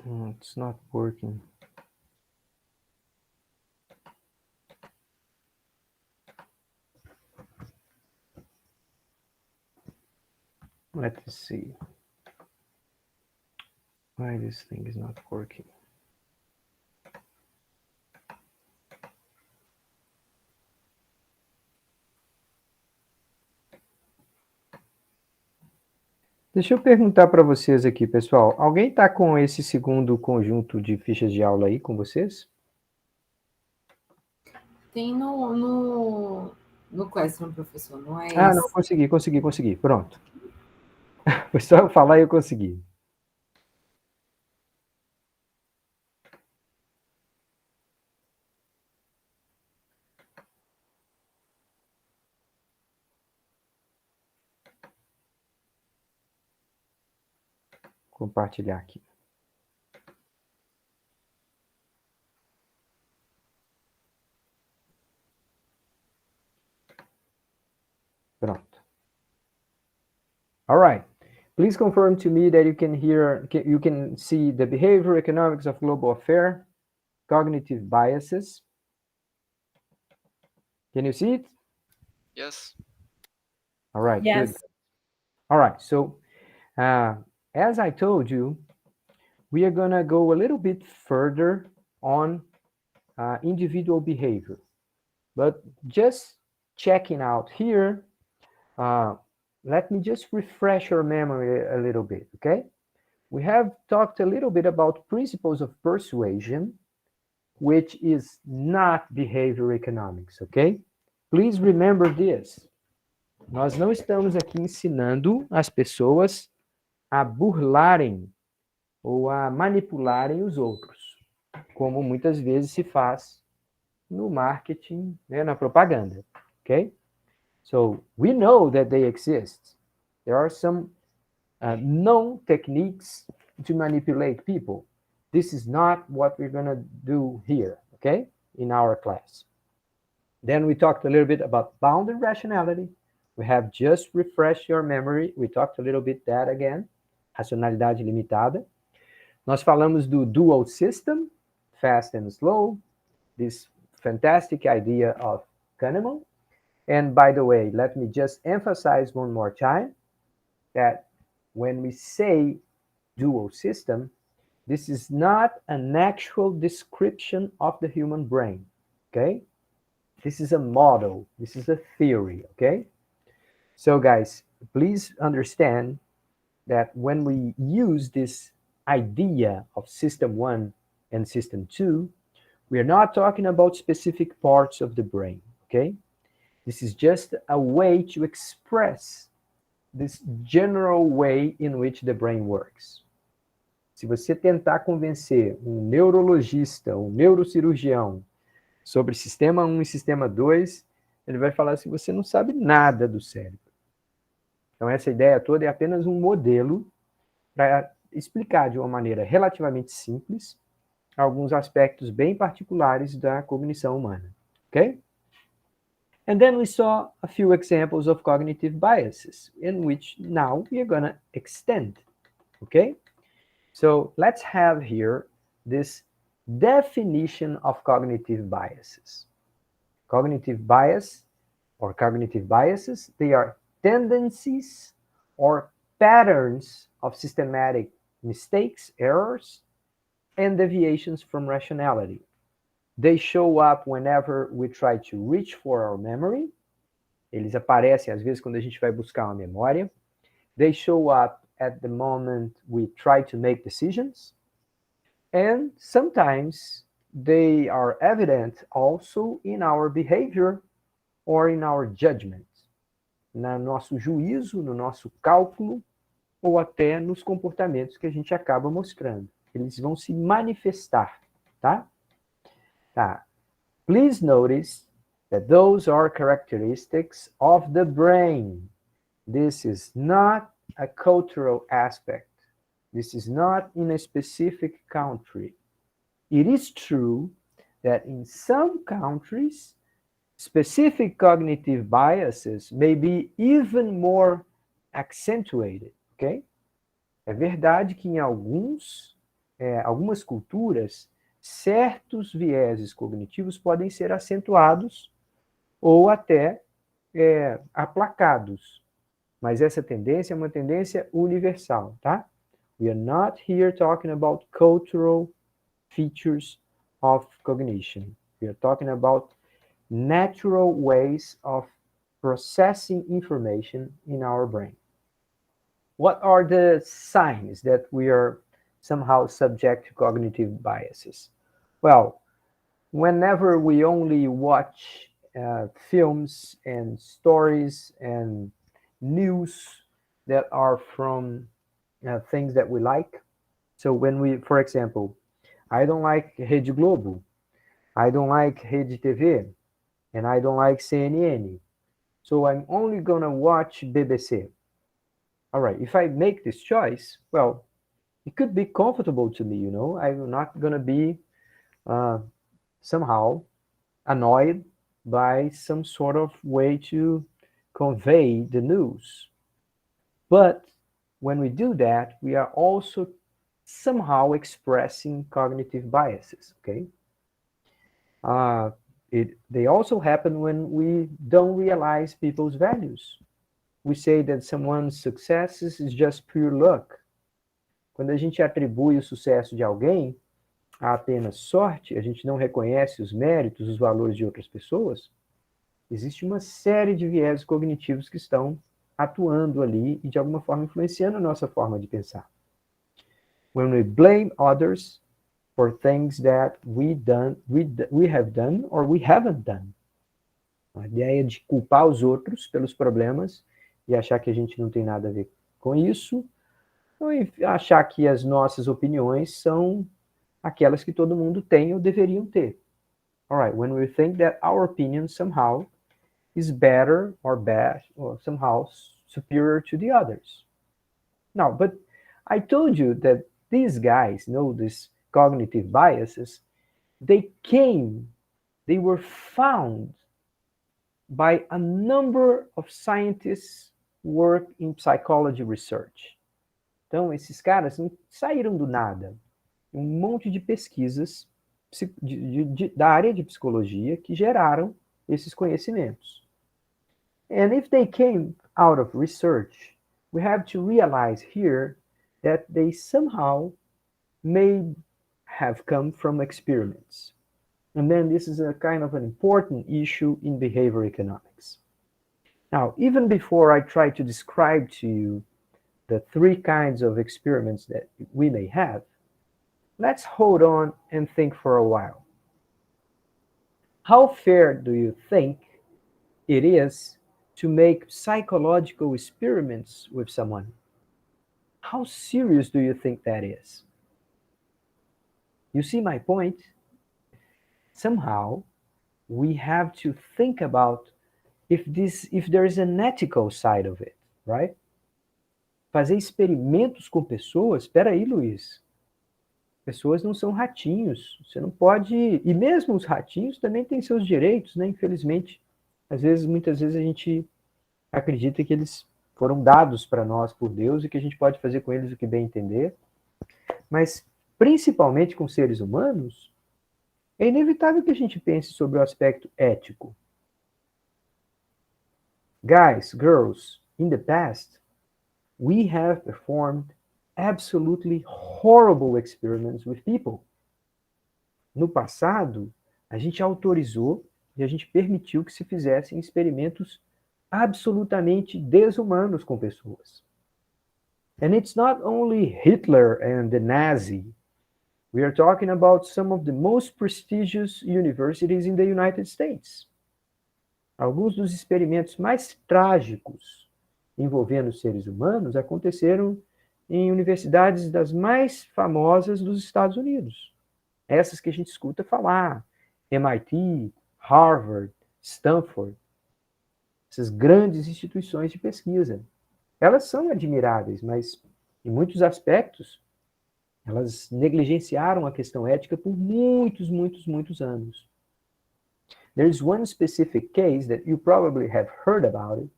Oh, it's not working. Let's see. Why this thing is not working? Deixa eu perguntar para vocês aqui, pessoal. Alguém está com esse segundo conjunto de fichas de aula aí com vocês? Tem no Classroom, professor, não é Ah, esse? não, consegui. Pronto. Foi só eu falar e eu consegui. Compartilhar aqui. Pronto. All right. Please confirm to me that you can see the behavior economics of global affair, cognitive biases. Can you see it? Yes. All right, Yes. good. All right, so as I told you, we are going to go a little bit further on individual behavior. But just checking out here, let me just refresh your memory a little bit, okay? We have talked a little bit about principles of persuasion, which is not behavior economics, okay? Please remember this. Nós não estamos aqui ensinando as pessoas a burlarem ou a manipularem os outros, como muitas vezes se faz no marketing, né, na propaganda, okay? So we know that they exist. There are some known techniques to manipulate people. This is not what we're going to do here, okay, in our class. Then we talked a little bit about bounded rationality. We have just refreshed your memory. We talked a little bit that again. Racionalidade limitada. Nós falamos do dual system, fast and slow, this fantastic idea of Kahneman. And by the way, let me just emphasize one more time that when we say dual system, this is not an actual description of the human brain, okay? This is a model, this is a theory, okay? So guys, please understand that when we use this idea of system 1 and system 2, we are not talking about specific parts of the brain, okay? This is just a way to express this general way in which the brain works. Se você tentar convencer um neurologista, um neurocirurgião sobre sistema 1 e sistema 2, ele vai falar assim, você não sabe nada do cérebro. Então essa ideia toda é apenas um modelo para explicar de uma maneira relativamente simples alguns aspectos bem particulares da cognição humana, ok? And then we saw a few examples of cognitive biases in which now we are going to extend, okay? So let's have here this definition of cognitive biases. Cognitive bias or cognitive biases, they are tendencies or patterns of systematic mistakes, errors, and deviations from rationality. They show up whenever we try to reach for our memory. Eles aparecem às vezes quando a gente vai buscar uma memória. They show up at the moment we try to make decisions. And sometimes they are evident also in our behavior or in our judgment. No nosso juízo, no nosso cálculo, ou até nos comportamentos que a gente acaba mostrando. Eles vão se manifestar, tá? Tá. Please notice that those are characteristics of the brain. This is not a cultural aspect. This is not in a specific country. It is true that in some countries, specific cognitive biases may be even more accentuated, ok? É verdade que em algumas culturas, certos vieses cognitivos podem ser acentuados ou até aplacados. Mas essa tendência é uma tendência universal, tá? We are not here talking about cultural features of cognition. We are talking about natural ways of processing information in our brain. What are the signs that we are somehow subject to cognitive biases? Well, whenever we only watch films and stories and news that are from things that we like. So when we, for example, I don't like Rede Globo, I don't like Rede TV, and I don't like CNN. So I'm only gonna watch BBC. All right, if I make this choice, well, it could be comfortable to me, you know. I'm not gonna be uh, somehow annoyed by some sort of way to convey the news. But when we do that, we are also somehow expressing cognitive biases, okay? Uh, they also happen when we don't realize people's values. We say that someone's successes is just pure luck. Quando a gente atribui o sucesso de alguém a apenas sorte, a gente não reconhece os méritos, os valores de outras pessoas, existe uma série de viés cognitivos que estão atuando ali e de alguma forma influenciando a nossa forma de pensar. When we blame others for things that we have done or we haven't done. A ideia de culpar os outros pelos problemas e achar que a gente não tem nada a ver com isso, ou achar que as nossas opiniões são aquelas que todo mundo tem ou deveriam ter. All right, when we think that our opinion somehow is better or bad or somehow superior to the others. Now, but I told you that these guys know these cognitive biases. They were found by a number of scientists who work in psychology research. Então, esses caras não saíram do nada. Um monte de pesquisas da área de psicologia que geraram esses conhecimentos. And if they came out of research, we have to realize here that they somehow may have come from experiments. And then this is a kind of an important issue in behavior economics. Now, even before I try to describe to you the three kinds of experiments that we may have, let's hold on and think for a while. How fair do you think it is to make psychological experiments with someone? How serious do you think that is? You see my point? Somehow, we have to think about if there is an ethical side of it, right? Fazer experimentos com pessoas, espera aí, Luiz. Pessoas não são ratinhos. Você não pode. E mesmo os ratinhos também têm seus direitos, né? Infelizmente. Muitas vezes a gente acredita que eles foram dados para nós por Deus e que a gente pode fazer com eles o que bem entender. Mas, principalmente com seres humanos, é inevitável que a gente pense sobre o aspecto ético. Guys, girls, in the past, we have performed absolutely horrible experiments with people. No passado, a gente autorizou e a gente permitiu que se fizessem experimentos absolutamente desumanos com pessoas. And it's not only Hitler and the Nazi. We are talking about some of the most prestigious universities in the United States. Alguns dos experimentos mais trágicos envolvendo seres humanos aconteceram em universidades das mais famosas dos Estados Unidos. Essas que a gente escuta falar, MIT, Harvard, Stanford, essas grandes instituições de pesquisa. Elas são admiráveis, mas em muitos aspectos elas negligenciaram a questão ética por muitos anos. There's one specific case that you probably have heard about it.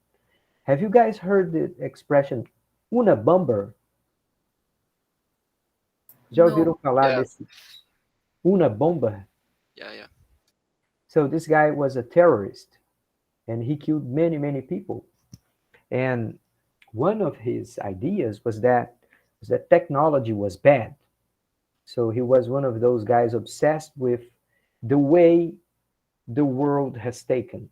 Have you guys heard the expression una bomber? Já ouviram falar desse una bomber? Yeah. So this guy was a terrorist and he killed many people. And one of his ideas was that was that technology was bad. So he was one of those guys obsessed with the way the world has taken.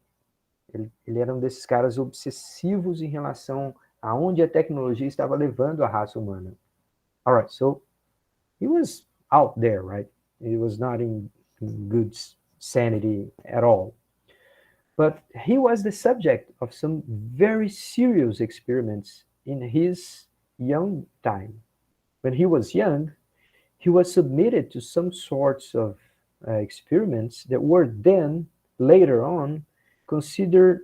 Ele era um desses caras obsessivos em relação a onde a tecnologia estava levando a raça humana. All right, so he was out there, right? He was not in good sanity at all. But he was the subject of some very serious experiments in his young time. When he was young, he was submitted to some sorts of experiments that were then, later on, considered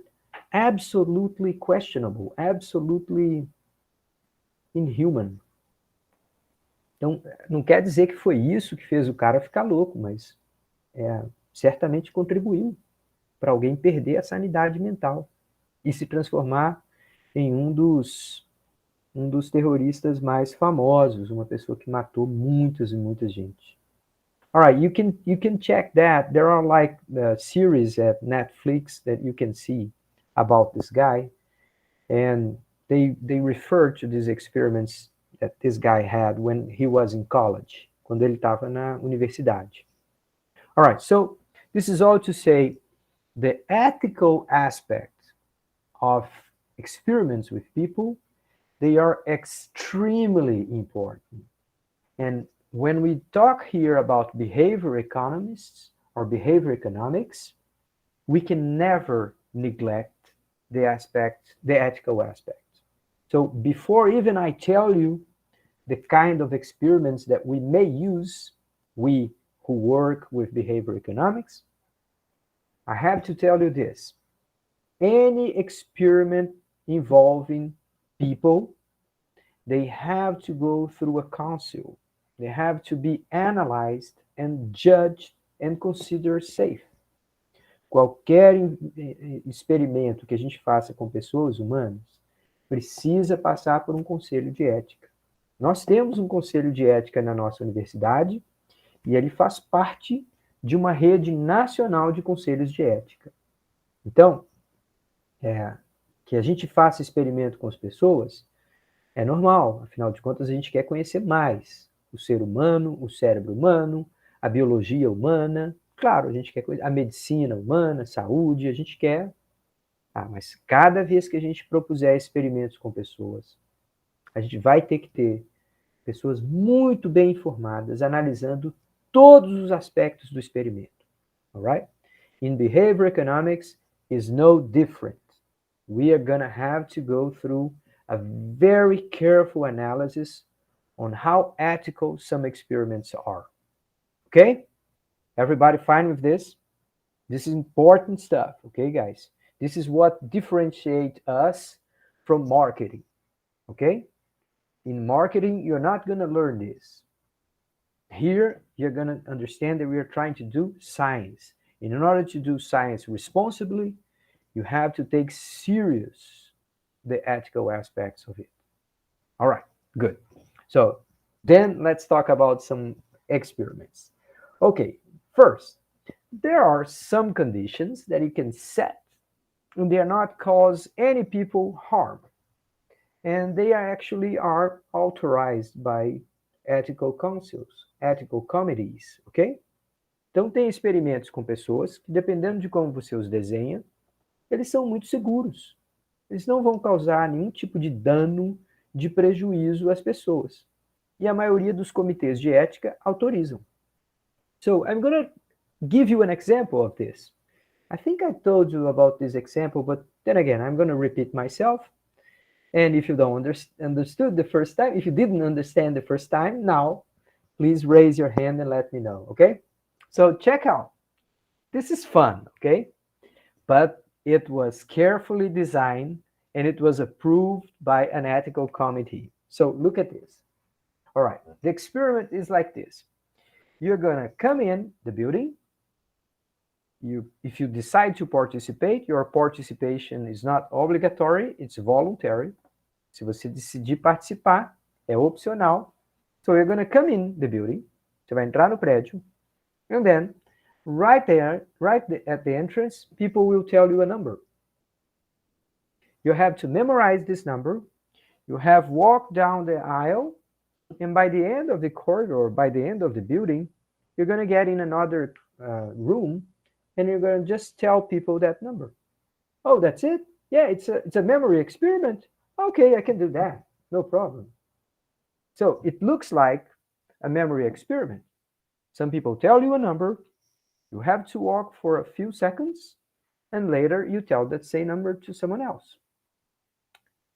absolutely questionable, absolutely inhuman. Então, não quer dizer que foi isso que fez o cara ficar louco, mas certamente contribuiu para alguém perder a sanidade mental e se transformar em um dos terroristas mais famosos, uma pessoa que matou muitas e muita gente. All right, you can check that. There are like series at Netflix that you can see about this guy, and they refer to these experiments that this guy had when he was in college, quando ele estava na universidade. All right, so this is all to say the ethical aspect of experiments with people, they are extremely important. And when we talk here about behavior economists or behavior economics, we can never neglect the ethical aspect. So before even I tell you the kind of experiments that we may use, we who work with behavior economics, I have to tell you this. Any experiment involving people, they have to go through a council. They have to be analyzed and judged and considered safe. Qualquer experimento que a gente faça com pessoas humanas precisa passar por um conselho de ética. Nós temos um conselho de ética na nossa universidade e ele faz parte de uma rede nacional de conselhos de ética. Então, que a gente faça experimento com as pessoas é normal, afinal de contas a gente quer conhecer mais o ser humano, o cérebro humano, a biologia humana, claro, a gente quer a medicina humana, a saúde, a gente quer. Mas cada vez que a gente propuser experimentos com pessoas, a gente vai ter que ter pessoas muito bem informadas, analisando todos os aspectos do experimento. All right? In behavior economics is no different. We are going to have to go through a very careful analysis on how ethical some experiments are. Okay? Everybody fine with this? This is important stuff, okay, guys? This is what differentiates us from marketing, okay? In marketing, you're not going to learn this. Here, you're going to understand that we are trying to do science. And in order to do science responsibly, you have to take serious the ethical aspects of it. All right, good. So then let's talk about some experiments. Okay, first, there are some conditions that you can set and they are not cause any people harm. And they actually are authorized by ethical councils, ethical committees, ok? Então tem experimentos com pessoas que, dependendo de como você os desenha, eles são muito seguros. Eles não vão causar nenhum tipo de dano, de prejuízo às pessoas. E a maioria dos comitês de ética autorizam. So I'm going to give you an example of this. I think I told you about this example, but then again, I'm going to repeat myself. And if you don't understood the first time, if you didn't understand the first time, now, please raise your hand and let me know, okay? So check out. This is fun, okay? But it was carefully designed and it was approved by an ethical committee. So look at this. All right, the experiment is like this. You're gonna come in the building. If you decide to participate, your participation is not obligatory, it's voluntary. Se você decidir participar, é opcional. So you're gonna come in the building. Você vai entrar no prédio. And then, right at the entrance, people will tell you a number. You have to memorize this number. You have walked down the aisle And by the end of the corridor, by the end of the building, you're going to get in another room and you're going to just tell people that number. Oh, that's it? Yeah, it's a memory experiment. Okay, I can do that. No problem. So it looks like a memory experiment. Some people tell you a number, you have to walk for a few seconds, and later you tell that same number to someone else.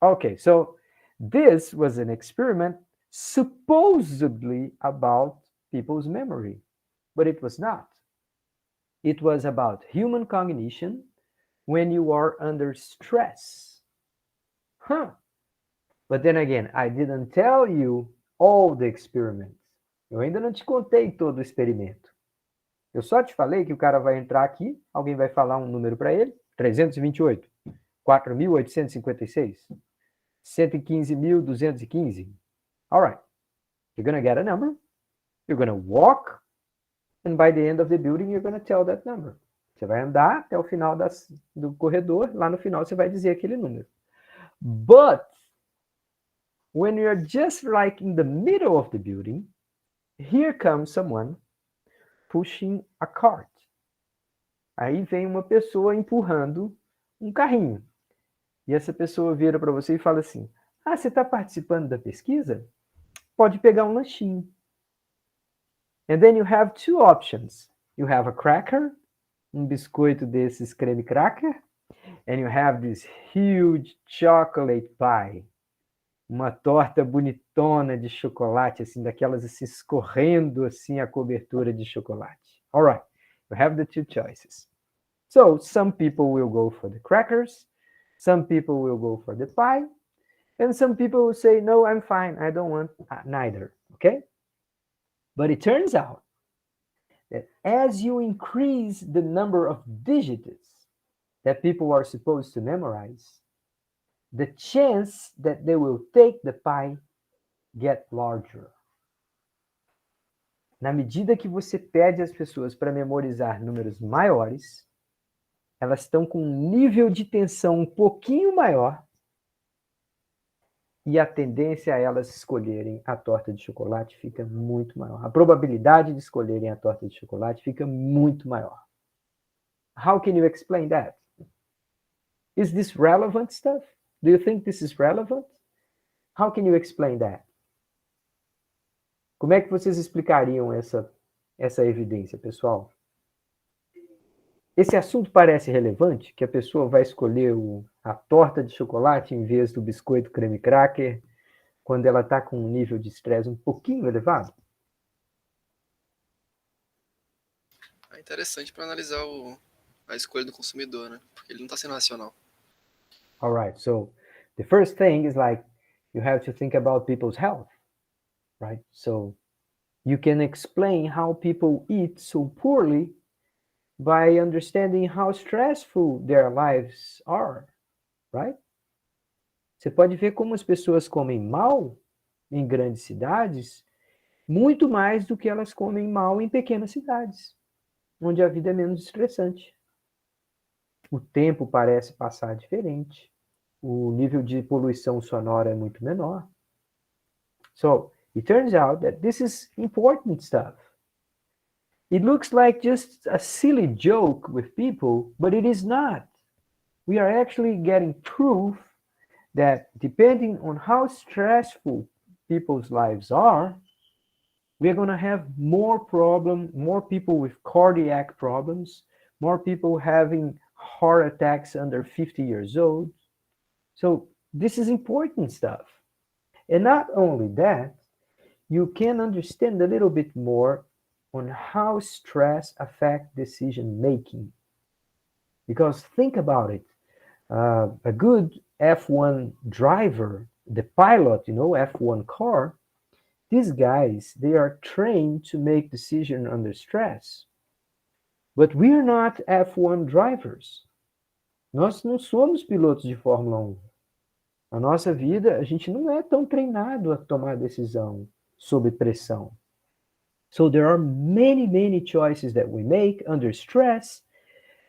Okay, so this was an experiment supposedly about people's memory, but it was not. It was about human cognition when you are under stress. Huh. But then again, I didn't tell you all the experiments. Eu ainda não te contei todo o experimento. Eu só te falei que o cara vai entrar aqui, alguém vai falar um número para ele, 328, 4.856, 115.215. All right. You're going to get a number. You're going to walk. And by the end of the building, you're going to tell that number. Você vai andar até o final do corredor. Lá no final, você vai dizer aquele número. But when you're just like in the middle of the building, here comes someone pushing a cart. Aí vem uma pessoa empurrando um carrinho. E essa pessoa vira para você e fala assim: ah, você está participando da pesquisa? Pode pegar um lanchinho. And then you have two options. You have a cracker, um biscoito desses creme cracker, and you have this huge chocolate pie. Uma torta bonitona de chocolate, assim, daquelas assim, escorrendo assim a cobertura de chocolate. All right, you have the two choices. So some people will go for the crackers, some people will go for the pie, and some people will say, no, I'm fine, I don't want neither, okay? But it turns out that as you increase the number of digits that people are supposed to memorize, the chance that they will take the pie get larger. Na medida que você pede às pessoas para memorizar números maiores, elas estão com um nível de tensão um pouquinho maior e a tendência a elas escolherem a torta de chocolate fica muito maior. A probabilidade de escolherem a torta de chocolate fica muito maior. How can you explain that? Is this relevant stuff? Do you think this is relevant? How can you explain that? Como é que vocês explicariam essa evidência, pessoal? Esse assunto parece relevante, que a pessoa vai escolher a torta de chocolate em vez do biscoito creme cracker quando ela está com um nível de estresse um pouquinho elevado? É interessante para analisar a escolha do consumidor, né? Porque ele não está sendo racional. All right, so the first thing is like you have to think about people's health, right? So you can explain how people eat so poorly by understanding how stressful their lives are, right? Você pode ver como as pessoas comem mal em grandes cidades, muito mais do que elas comem mal em pequenas cidades, onde a vida é menos estressante. O tempo parece passar diferente, o nível de poluição sonora é muito menor. So, it turns out that this is important stuff. It looks like just a silly joke with people, but it is not. We are actually getting proof that depending on how stressful people's lives are, we're going to have more people with cardiac problems, more people having heart attacks under 50 years old. So this is important stuff. And not only that, you can understand a little bit more on how stress affects decision making. Because think about it, a good F1 driver, the pilot, F1 car, these guys, they are trained to make decisions under stress. But we are not F1 drivers. Nós não somos pilotos de Fórmula 1. Na nossa vida, a gente não é tão treinado a tomar decisão sob pressão. So there are many, many choices that we make under stress,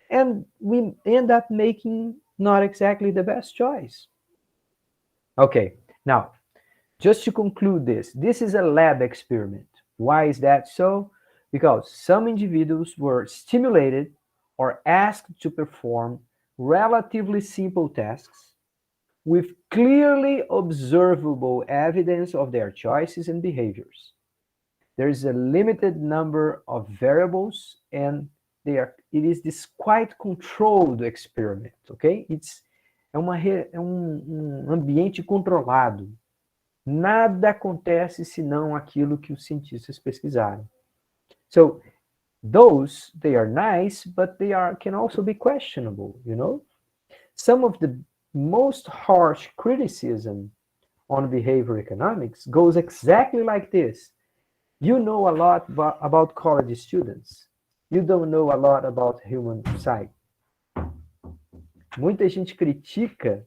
and we end up making not exactly the best choice. Okay, now, just to conclude this is a lab experiment. Why is that so? Because some individuals were stimulated or asked to perform relatively simple tasks with clearly observable evidence of their choices and behaviors. There is a limited number of variables, and it is this quite controlled experiment, ok? É um ambiente controlado. Nada acontece senão aquilo que os cientistas pesquisaram. So, those, they are nice, but can also be questionable, you know? Some of the most harsh criticism on behavior economics goes exactly like this. You know a lot about college students. You don't know a lot about human psyche. Muita gente critica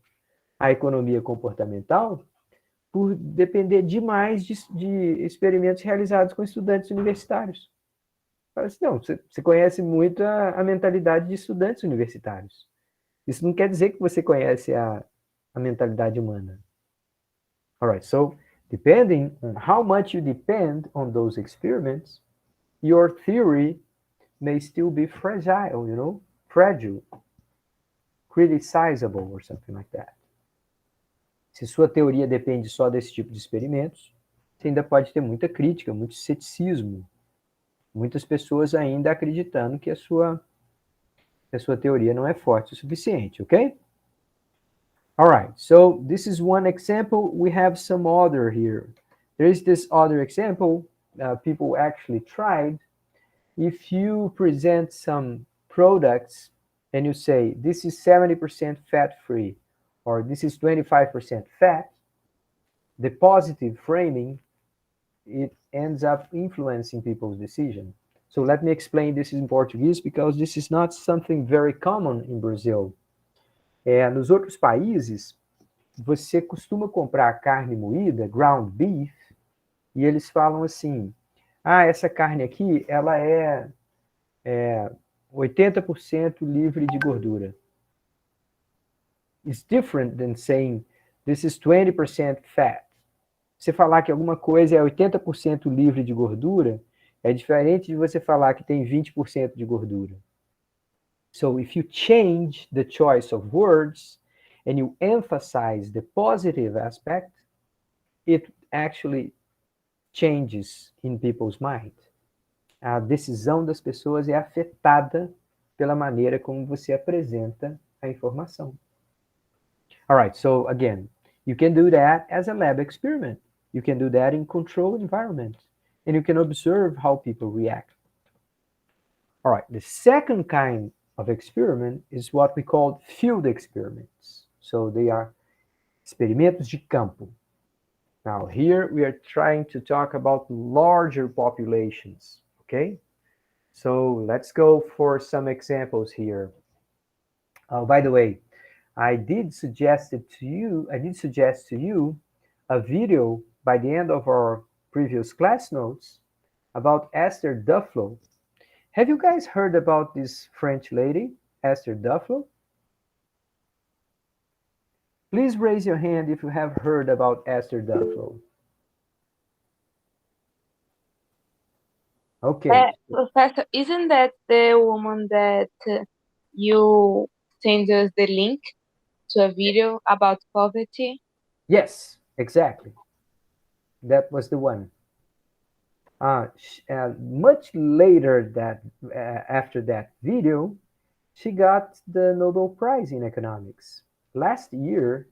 a economia comportamental por depender demais de experimentos realizados com estudantes universitários. Fala assim, não, você conhece muito a mentalidade de estudantes universitários. Isso não quer dizer que você conhece a mentalidade humana. All right, so depending on how much you depend on those experiments, your theory may still be fragile, you know, fragile, criticizable or something like that. Se sua teoria depende só desse tipo de experimentos, você ainda pode ter muita crítica, muito ceticismo. Muitas pessoas ainda acreditando que a sua teoria não é forte o suficiente, ok? All right, so this is one example. We have some other here. There is this other example people actually tried. If you present some products and you say, this is 70% fat-free, or this is 25% fat, the positive framing, it ends up influencing people's decision. So let me explain this in Portuguese, because this is not something very common in Brazil. Nos outros países, você costuma comprar carne moída, ground beef, e eles falam assim, essa carne aqui, ela é 80% livre de gordura. It's different than saying, this is 20% fat. Você falar que alguma coisa é 80% livre de gordura, é diferente de você falar que tem 20% de gordura. So if you change the choice of words and you emphasize the positive aspect, it actually changes in people's mind. A decisão das pessoas é afetada pela maneira como você apresenta a informação. All right, so again, you can do that as a lab experiment. You can do that in controlled environment, and you can observe how people react. All right, the second kind of experiment is what we call field experiments. So they are experimentos de campo. Now here we are trying to talk about larger populations, okay? So let's go for some examples here. By the way, I did suggest to you a video by the end of our previous class notes about Esther Duflo. Have you guys heard about this French lady, Esther Duflo? Please raise your hand if you have heard about Esther Duflo. Okay. Professor, isn't that the woman that you sent us the link to a video about poverty? Yes, exactly. That was the one. Much later after that video, she got the Nobel Prize in Economics. Last year,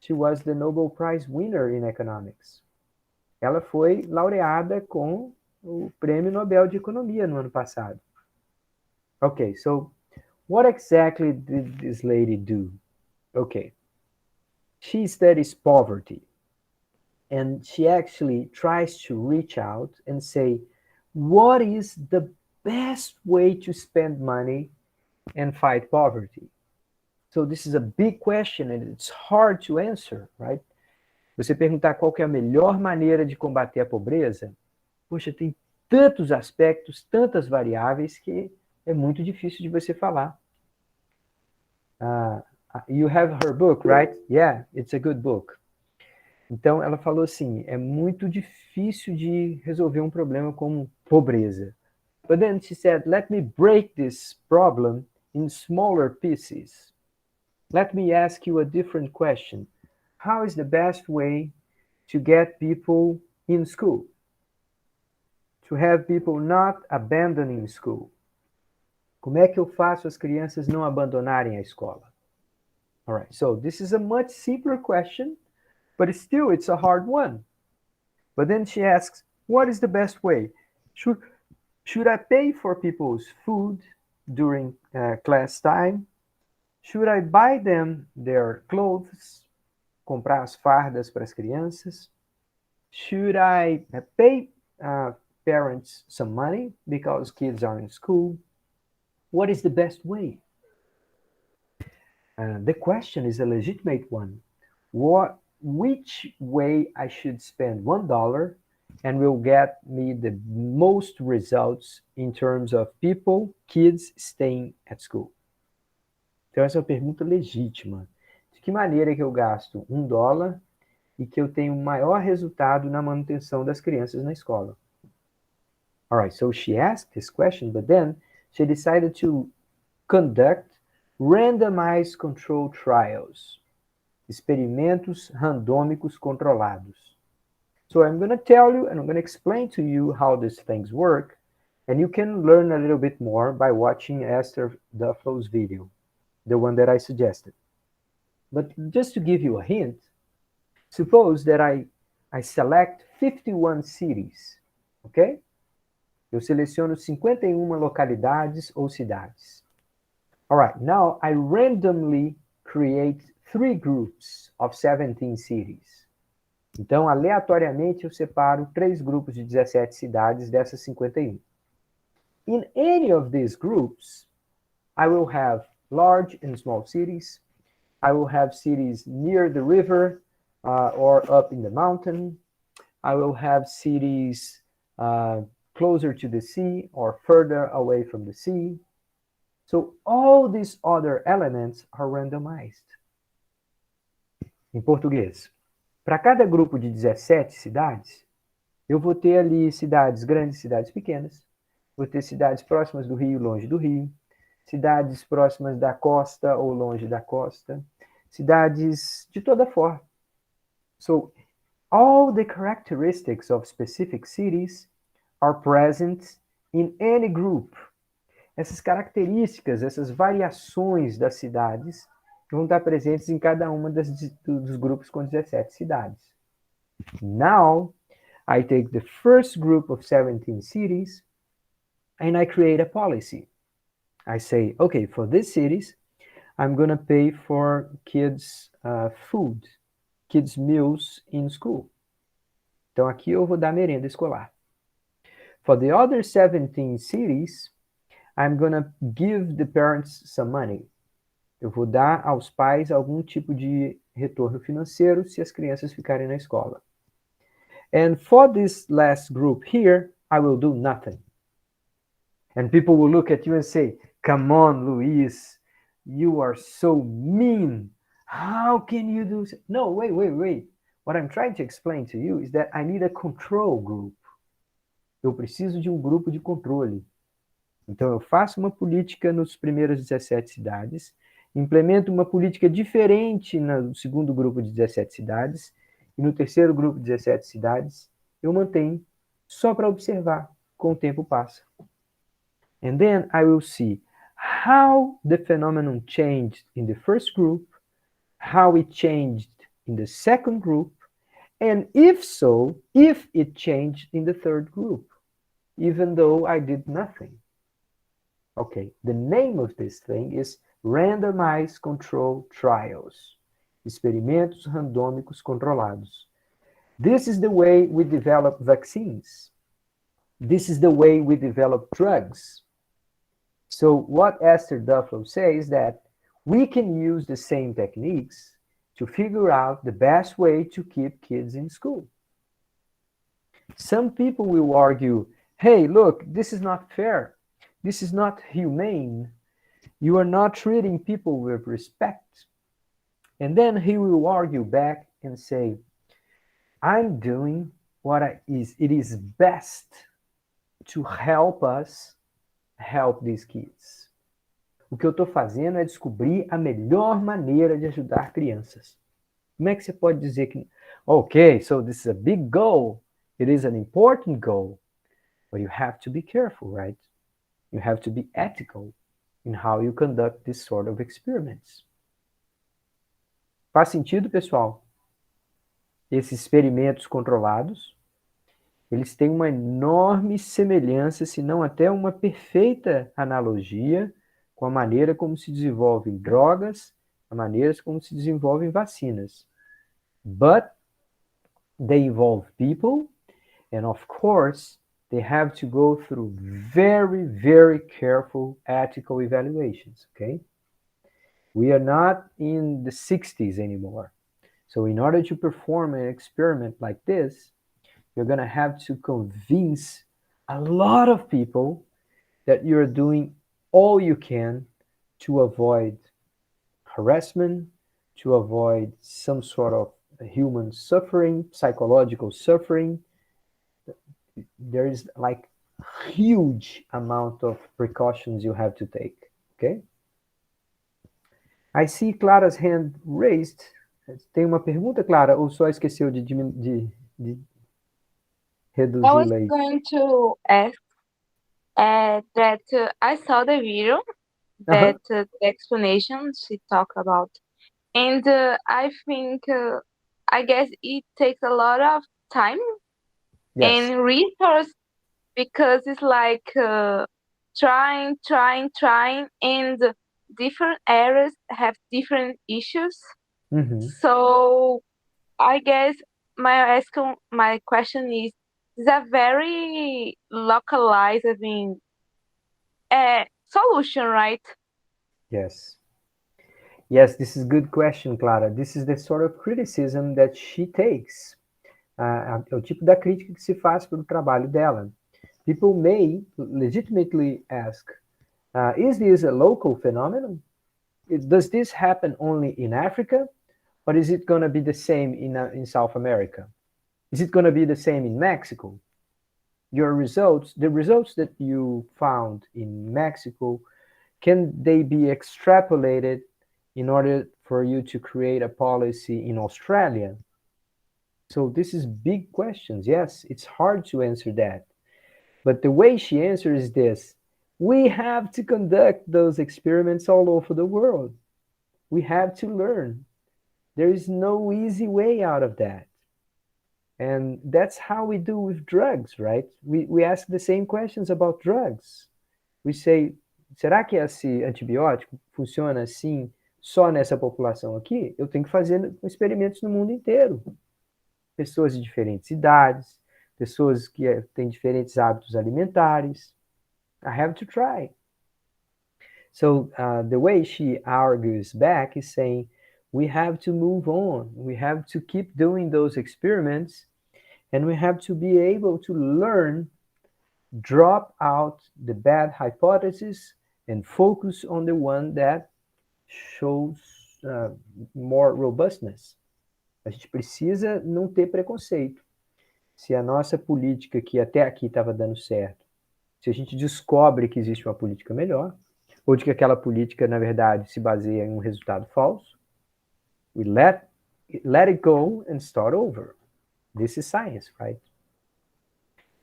she was the Nobel Prize winner in Economics. Ela foi laureada com o Prêmio Nobel de Economia no ano passado. Okay, so what exactly did this lady do? Okay, she studies poverty. And she actually tries to reach out and say, what is the best way to spend money and fight poverty? So this is a big question and it's hard to answer, right? Você perguntar qual que é a melhor maneira de combater a pobreza, poxa, tem tantos aspectos, tantas variáveis que é muito difícil de você falar. You have her book, right? Yeah, it's a good book. Então, ela falou assim, é muito difícil de resolver um problema como pobreza. But then she said, let me break this problem in smaller pieces. Let me ask you a different question. How is the best way to get people in school? To have people not abandoning school? Como é que eu faço as crianças não abandonarem a escola? All right, so this is a much simpler question, but still it's a hard one. But then she asks, what is the best way? Should I pay for people's food during class time? Should I buy them their clothes? Comprar as fardas para as crianças? Should I pay parents some money because kids are in school? What is the best way? The question is a legitimate one. Which way I should spend $1 and will get me the most results in terms of people, kids staying at school? Então, essa é uma pergunta legítima. De que maneira que eu gasto $1 e que eu tenho maior resultado na manutenção das crianças na escola? All right, so she asked this question, but then she decided to conduct randomized control trials, experimentos randômicos controlados. So I'm going to tell you and I'm going to explain to you how these things work, and you can learn a little bit more by watching Esther Dufflow's video, the one that I suggested. But just to give you a hint, suppose that I select 51 cities, okay? Eu seleciono 51 localidades ou cidades. All right, now I randomly create 3 groups of 17 cities. Então, aleatoriamente, eu separo 3 grupos de 17 cidades dessas 51. In any of these groups, I will have large and small cities. I will have cities near the river or up in the mountain. I will have cities closer to the sea or further away from the sea. So all these other elements are randomized. Em português, para cada grupo de 17 cidades, eu vou ter ali cidades grandes, cidades pequenas. Vou ter cidades próximas do rio, longe do rio. Cidades próximas da costa ou longe da costa. Cidades de toda forma. So all the characteristics of specific cities are present in any group. Essas características, essas variações das cidades vão estar presentes em cada uma dos grupos com 17 cidades. Now, I take the first group of 17 cities and I create a policy. I say, okay, for these cities, I'm going to pay for kids' food, kids' meals in school. Então, aqui eu vou dar merenda escolar. For the other 17 cities, I'm going to give the parents some money. Eu vou dar aos pais algum tipo de retorno financeiro se as crianças ficarem na escola. And for this last group here, I will do nothing. And people will look at you and say, come on, Luis, you are so mean. How can you do so? No, wait. What I'm trying to explain to you is that I need a control group. Eu preciso de um grupo de controle. Então, eu faço uma política nos primeiros 17 cidades, implemento uma política diferente no segundo grupo de 17 cidades, e no terceiro grupo de 17 cidades, eu mantenho só para observar, com o tempo passa. And then I will see how the phenomenon changed in the first group, how it changed in the second group, and if so, if it changed in the third group, even though I did nothing. Okay, the name of this thing is randomized control trials. Experimentos randômicos controlados. This is the way we develop vaccines. This is the way we develop drugs. So what Esther Duflo says is that we can use the same techniques to figure out the best way to keep kids in school. Some people will argue, hey, look, this is not fair. This is not humane. You are not treating people with respect. And then he will argue back and say, I'm doing it is best to help us help these kids. O que eu estou fazendo é descobrir a melhor maneira de ajudar crianças. Como é que você pode dizer que, okay, so this is a big goal, it is an important goal, but you have to be careful, right? You have to be ethical in how you conduct this sort of experiments. Faz sentido, pessoal? Esses experimentos controlados, eles têm uma enorme semelhança, se não até uma perfeita analogia com a maneira como se desenvolvem drogas, a maneira como se desenvolvem vacinas. But they involve people, and of course, they have to go through very, very careful ethical evaluations, okay? We are not in the 60s anymore. So in order to perform an experiment like this, you're going to have to convince a lot of people that you're doing all you can to avoid harassment, to avoid some sort of human suffering, psychological suffering. There is like huge amount of precautions you have to take, okay? I see Clara's hand raised. Tem uma pergunta, Clara, ou só esqueceu de I reduzir was aí? going to ask that I saw the video Uh-huh. that the explanation she talked about, and I think I guess it takes a lot of time Yes. and resource because it's like trying, and different areas have different issues. Uhum. So I guess my question is a very localized, I mean, solution, right? Yes. Yes, this is a good question, Clara. This is the sort of criticism that she takes. É o tipo da crítica que se faz pelo trabalho dela. People may legitimately ask, is this a local phenomenon? Does this happen only in Africa? Or is it going to be the same in South America? Is it going to be the same in Mexico? Your results, the results that you found in Mexico, can they be extrapolated in order for you to create a policy in Australia? So this is big questions. Yes, it's hard to answer that. But the way she answers is this: we have to conduct those experiments all over the world. We have to learn. There is no easy way out of that. And that's how we do with drugs, right? We ask the same questions about drugs. We say, será que esse antibiótico funciona assim só nessa população aqui? Eu tenho que fazer experimentos no mundo inteiro. Pessoas de diferentes idades, pessoas que têm diferentes hábitos alimentares. I have to try. So the way she argues back is saying, we have to move on. We have to keep doing those experiments, and we have to be able to learn, drop out the bad hypothesis, and focus on the one that shows more robustness. A gente precisa não ter preconceito. Se a nossa política que até aqui estava dando certo, se a gente descobre que existe uma política melhor, ou de que aquela política, na verdade, se baseia em um resultado falso, we let it go and start over. This is science, right?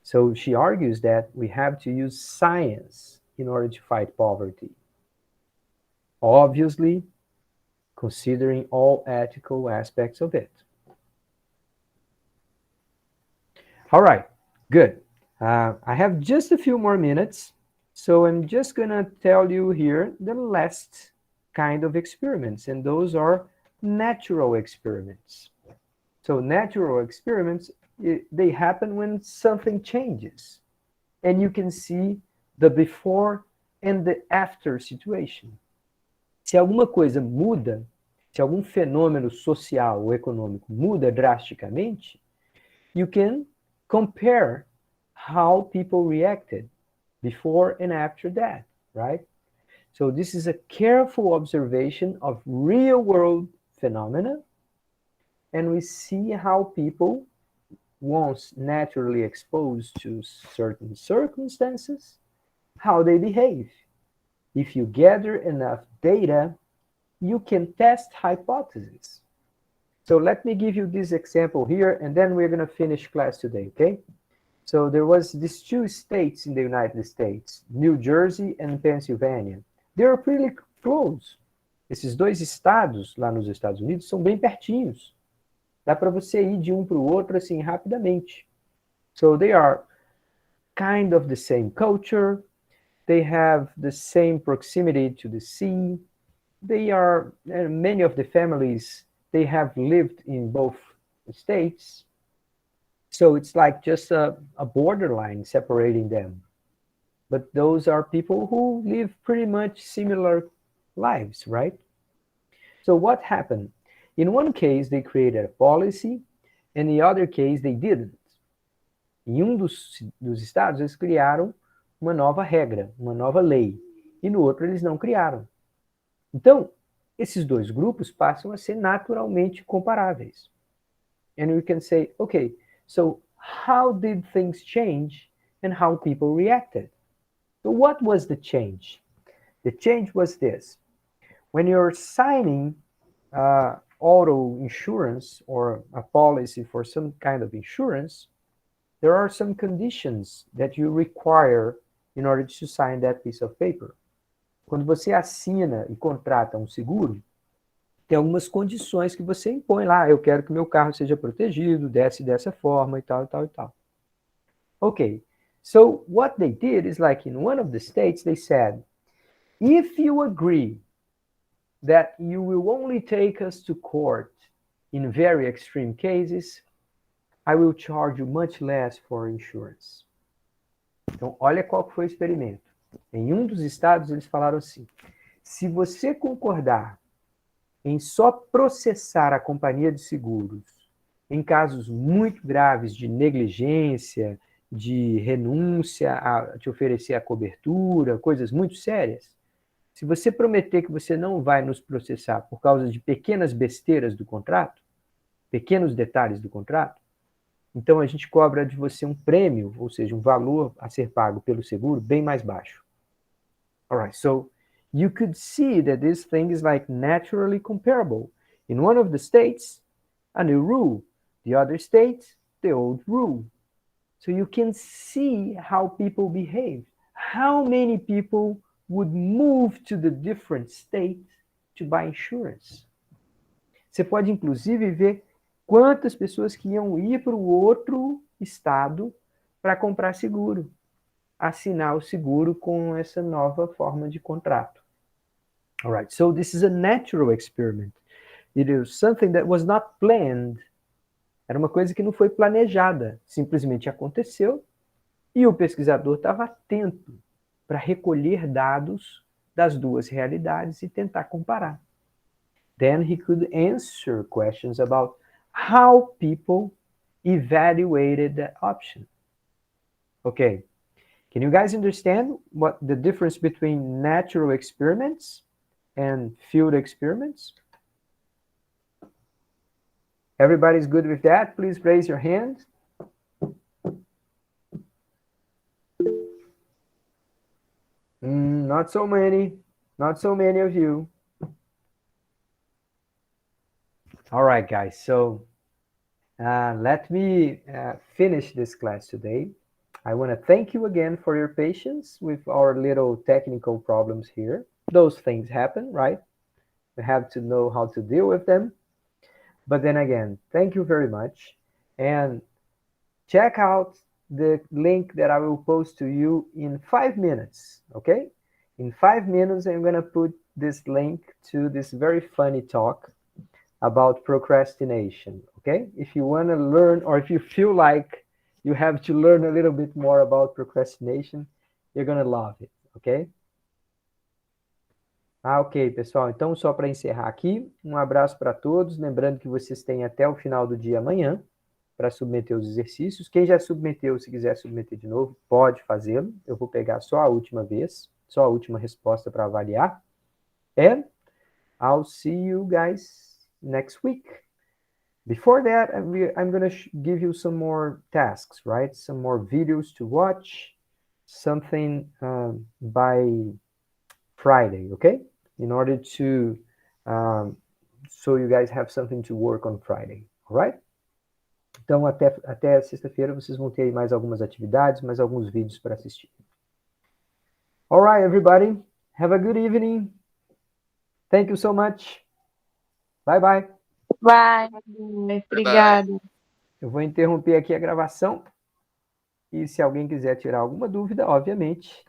So she argues that we have to use science in order to fight poverty. Obviously, considering all ethical aspects of it. All right, good. I have just a few more minutes, so I'm just going to tell you here the last kind of experiments, and those are natural experiments. So natural experiments, they happen when something changes, and you can see the before and the after situation. Se alguma coisa muda, se algum fenômeno social ou econômico muda drasticamente, you can compare how people reacted before and after that, right? So this is a careful observation of real world phenomena, and we see how people once naturally exposed to certain circumstances, how they behave. If you gather enough data, you can test hypotheses. So let me give you this example here, and then we're going to finish class today, okay? So there was these two states in the United States, New Jersey and Pennsylvania. They were pretty close. Esses dois estados lá nos Estados Unidos são bem pertinhos. Dá para você ir de um para o outro assim rapidamente. So they are kind of the same culture. They have the same proximity to the sea. They are, many of the families, they have lived in both states. So it's like just a borderline separating them. But those are people who live pretty much similar lives, right? So what happened? In one case, they created a policy, and in the other case, they didn't. Em dos estados, eles criaram uma nova regra, uma nova lei. E no outro, eles não criaram. Então, esses dois grupos passam a ser naturalmente comparáveis. And we can say, okay, so how did things change and how people reacted? So what was the change? The change was this. When you're signing auto insurance or a policy for some kind of insurance, there are some conditions that you require in order to sign that piece of paper. Quando você assina e contrata um seguro, tem algumas condições que você impõe lá. Eu quero que meu carro seja protegido, desce dessa forma e tal, e tal, e tal. Okay, so what they did is like in one of the states, they said, if you agree that you will only take us to court in very extreme cases, I will charge you much less for insurance. Então, olha qual foi o experimento. Em um dos estados, eles falaram assim, se você concordar em só processar a companhia de seguros em casos muito graves de negligência, de renúncia a te oferecer a cobertura, coisas muito sérias, se você prometer que você não vai nos processar por causa de pequenas besteiras do contrato, pequenos detalhes do contrato, então a gente cobra de você um prêmio, ou seja, um valor a ser pago pelo seguro bem mais baixo. All right, so you could see that this thing is like naturally comparable. In one of the states, a new rule. The other state, the old rule. So you can see how people behave. How many people would move to the different state to buy insurance? Você pode, inclusive, ver quantas pessoas que iam ir para o outro estado para comprar seguro, assinar o seguro com essa nova forma de contrato. All right, so this is a natural experiment. It is something that was not planned. Era uma coisa que não foi planejada, simplesmente aconteceu e o pesquisador estava atento para recolher dados das duas realidades e tentar comparar. Then he could answer questions about how people evaluated the option. Okay, can you guys understand what the difference between natural experiments and field experiments? Everybody's good with that? Please raise your hand. Not so many. Not so many of you. All right, guys. So let me finish this class today. I want to thank you again for your patience with our little technical problems here. Those things happen, right? We have to know how to deal with them. But then again, thank you very much. And check out the link that I will post to you in 5 minutes, okay? In 5 minutes, I'm going to put this link to this very funny talk about procrastination, okay? If you want to learn, or if you feel like you have to learn a little bit more about procrastination, you're going to love it, okay? Ok, pessoal. Então, só para encerrar aqui, um abraço para todos. Lembrando que vocês têm até o final do dia amanhã para submeter os exercícios. Quem já submeteu, se quiser submeter de novo, pode fazê-lo. Eu vou pegar só a última vez, só a última resposta para avaliar. And I'll see you guys next week. Before that, I'm going to give you some more tasks, right? Some more videos to watch, something by Friday, okay? In order to, so you guys have something to work on Friday, all right? Então, até sexta-feira, vocês vão ter mais algumas atividades, mais alguns vídeos para assistir. All right, everybody. Have a good evening. Thank you so much. Bye, bye. Bye. Obrigada. Eu vou interromper aqui a gravação. E se alguém quiser tirar alguma dúvida, obviamente,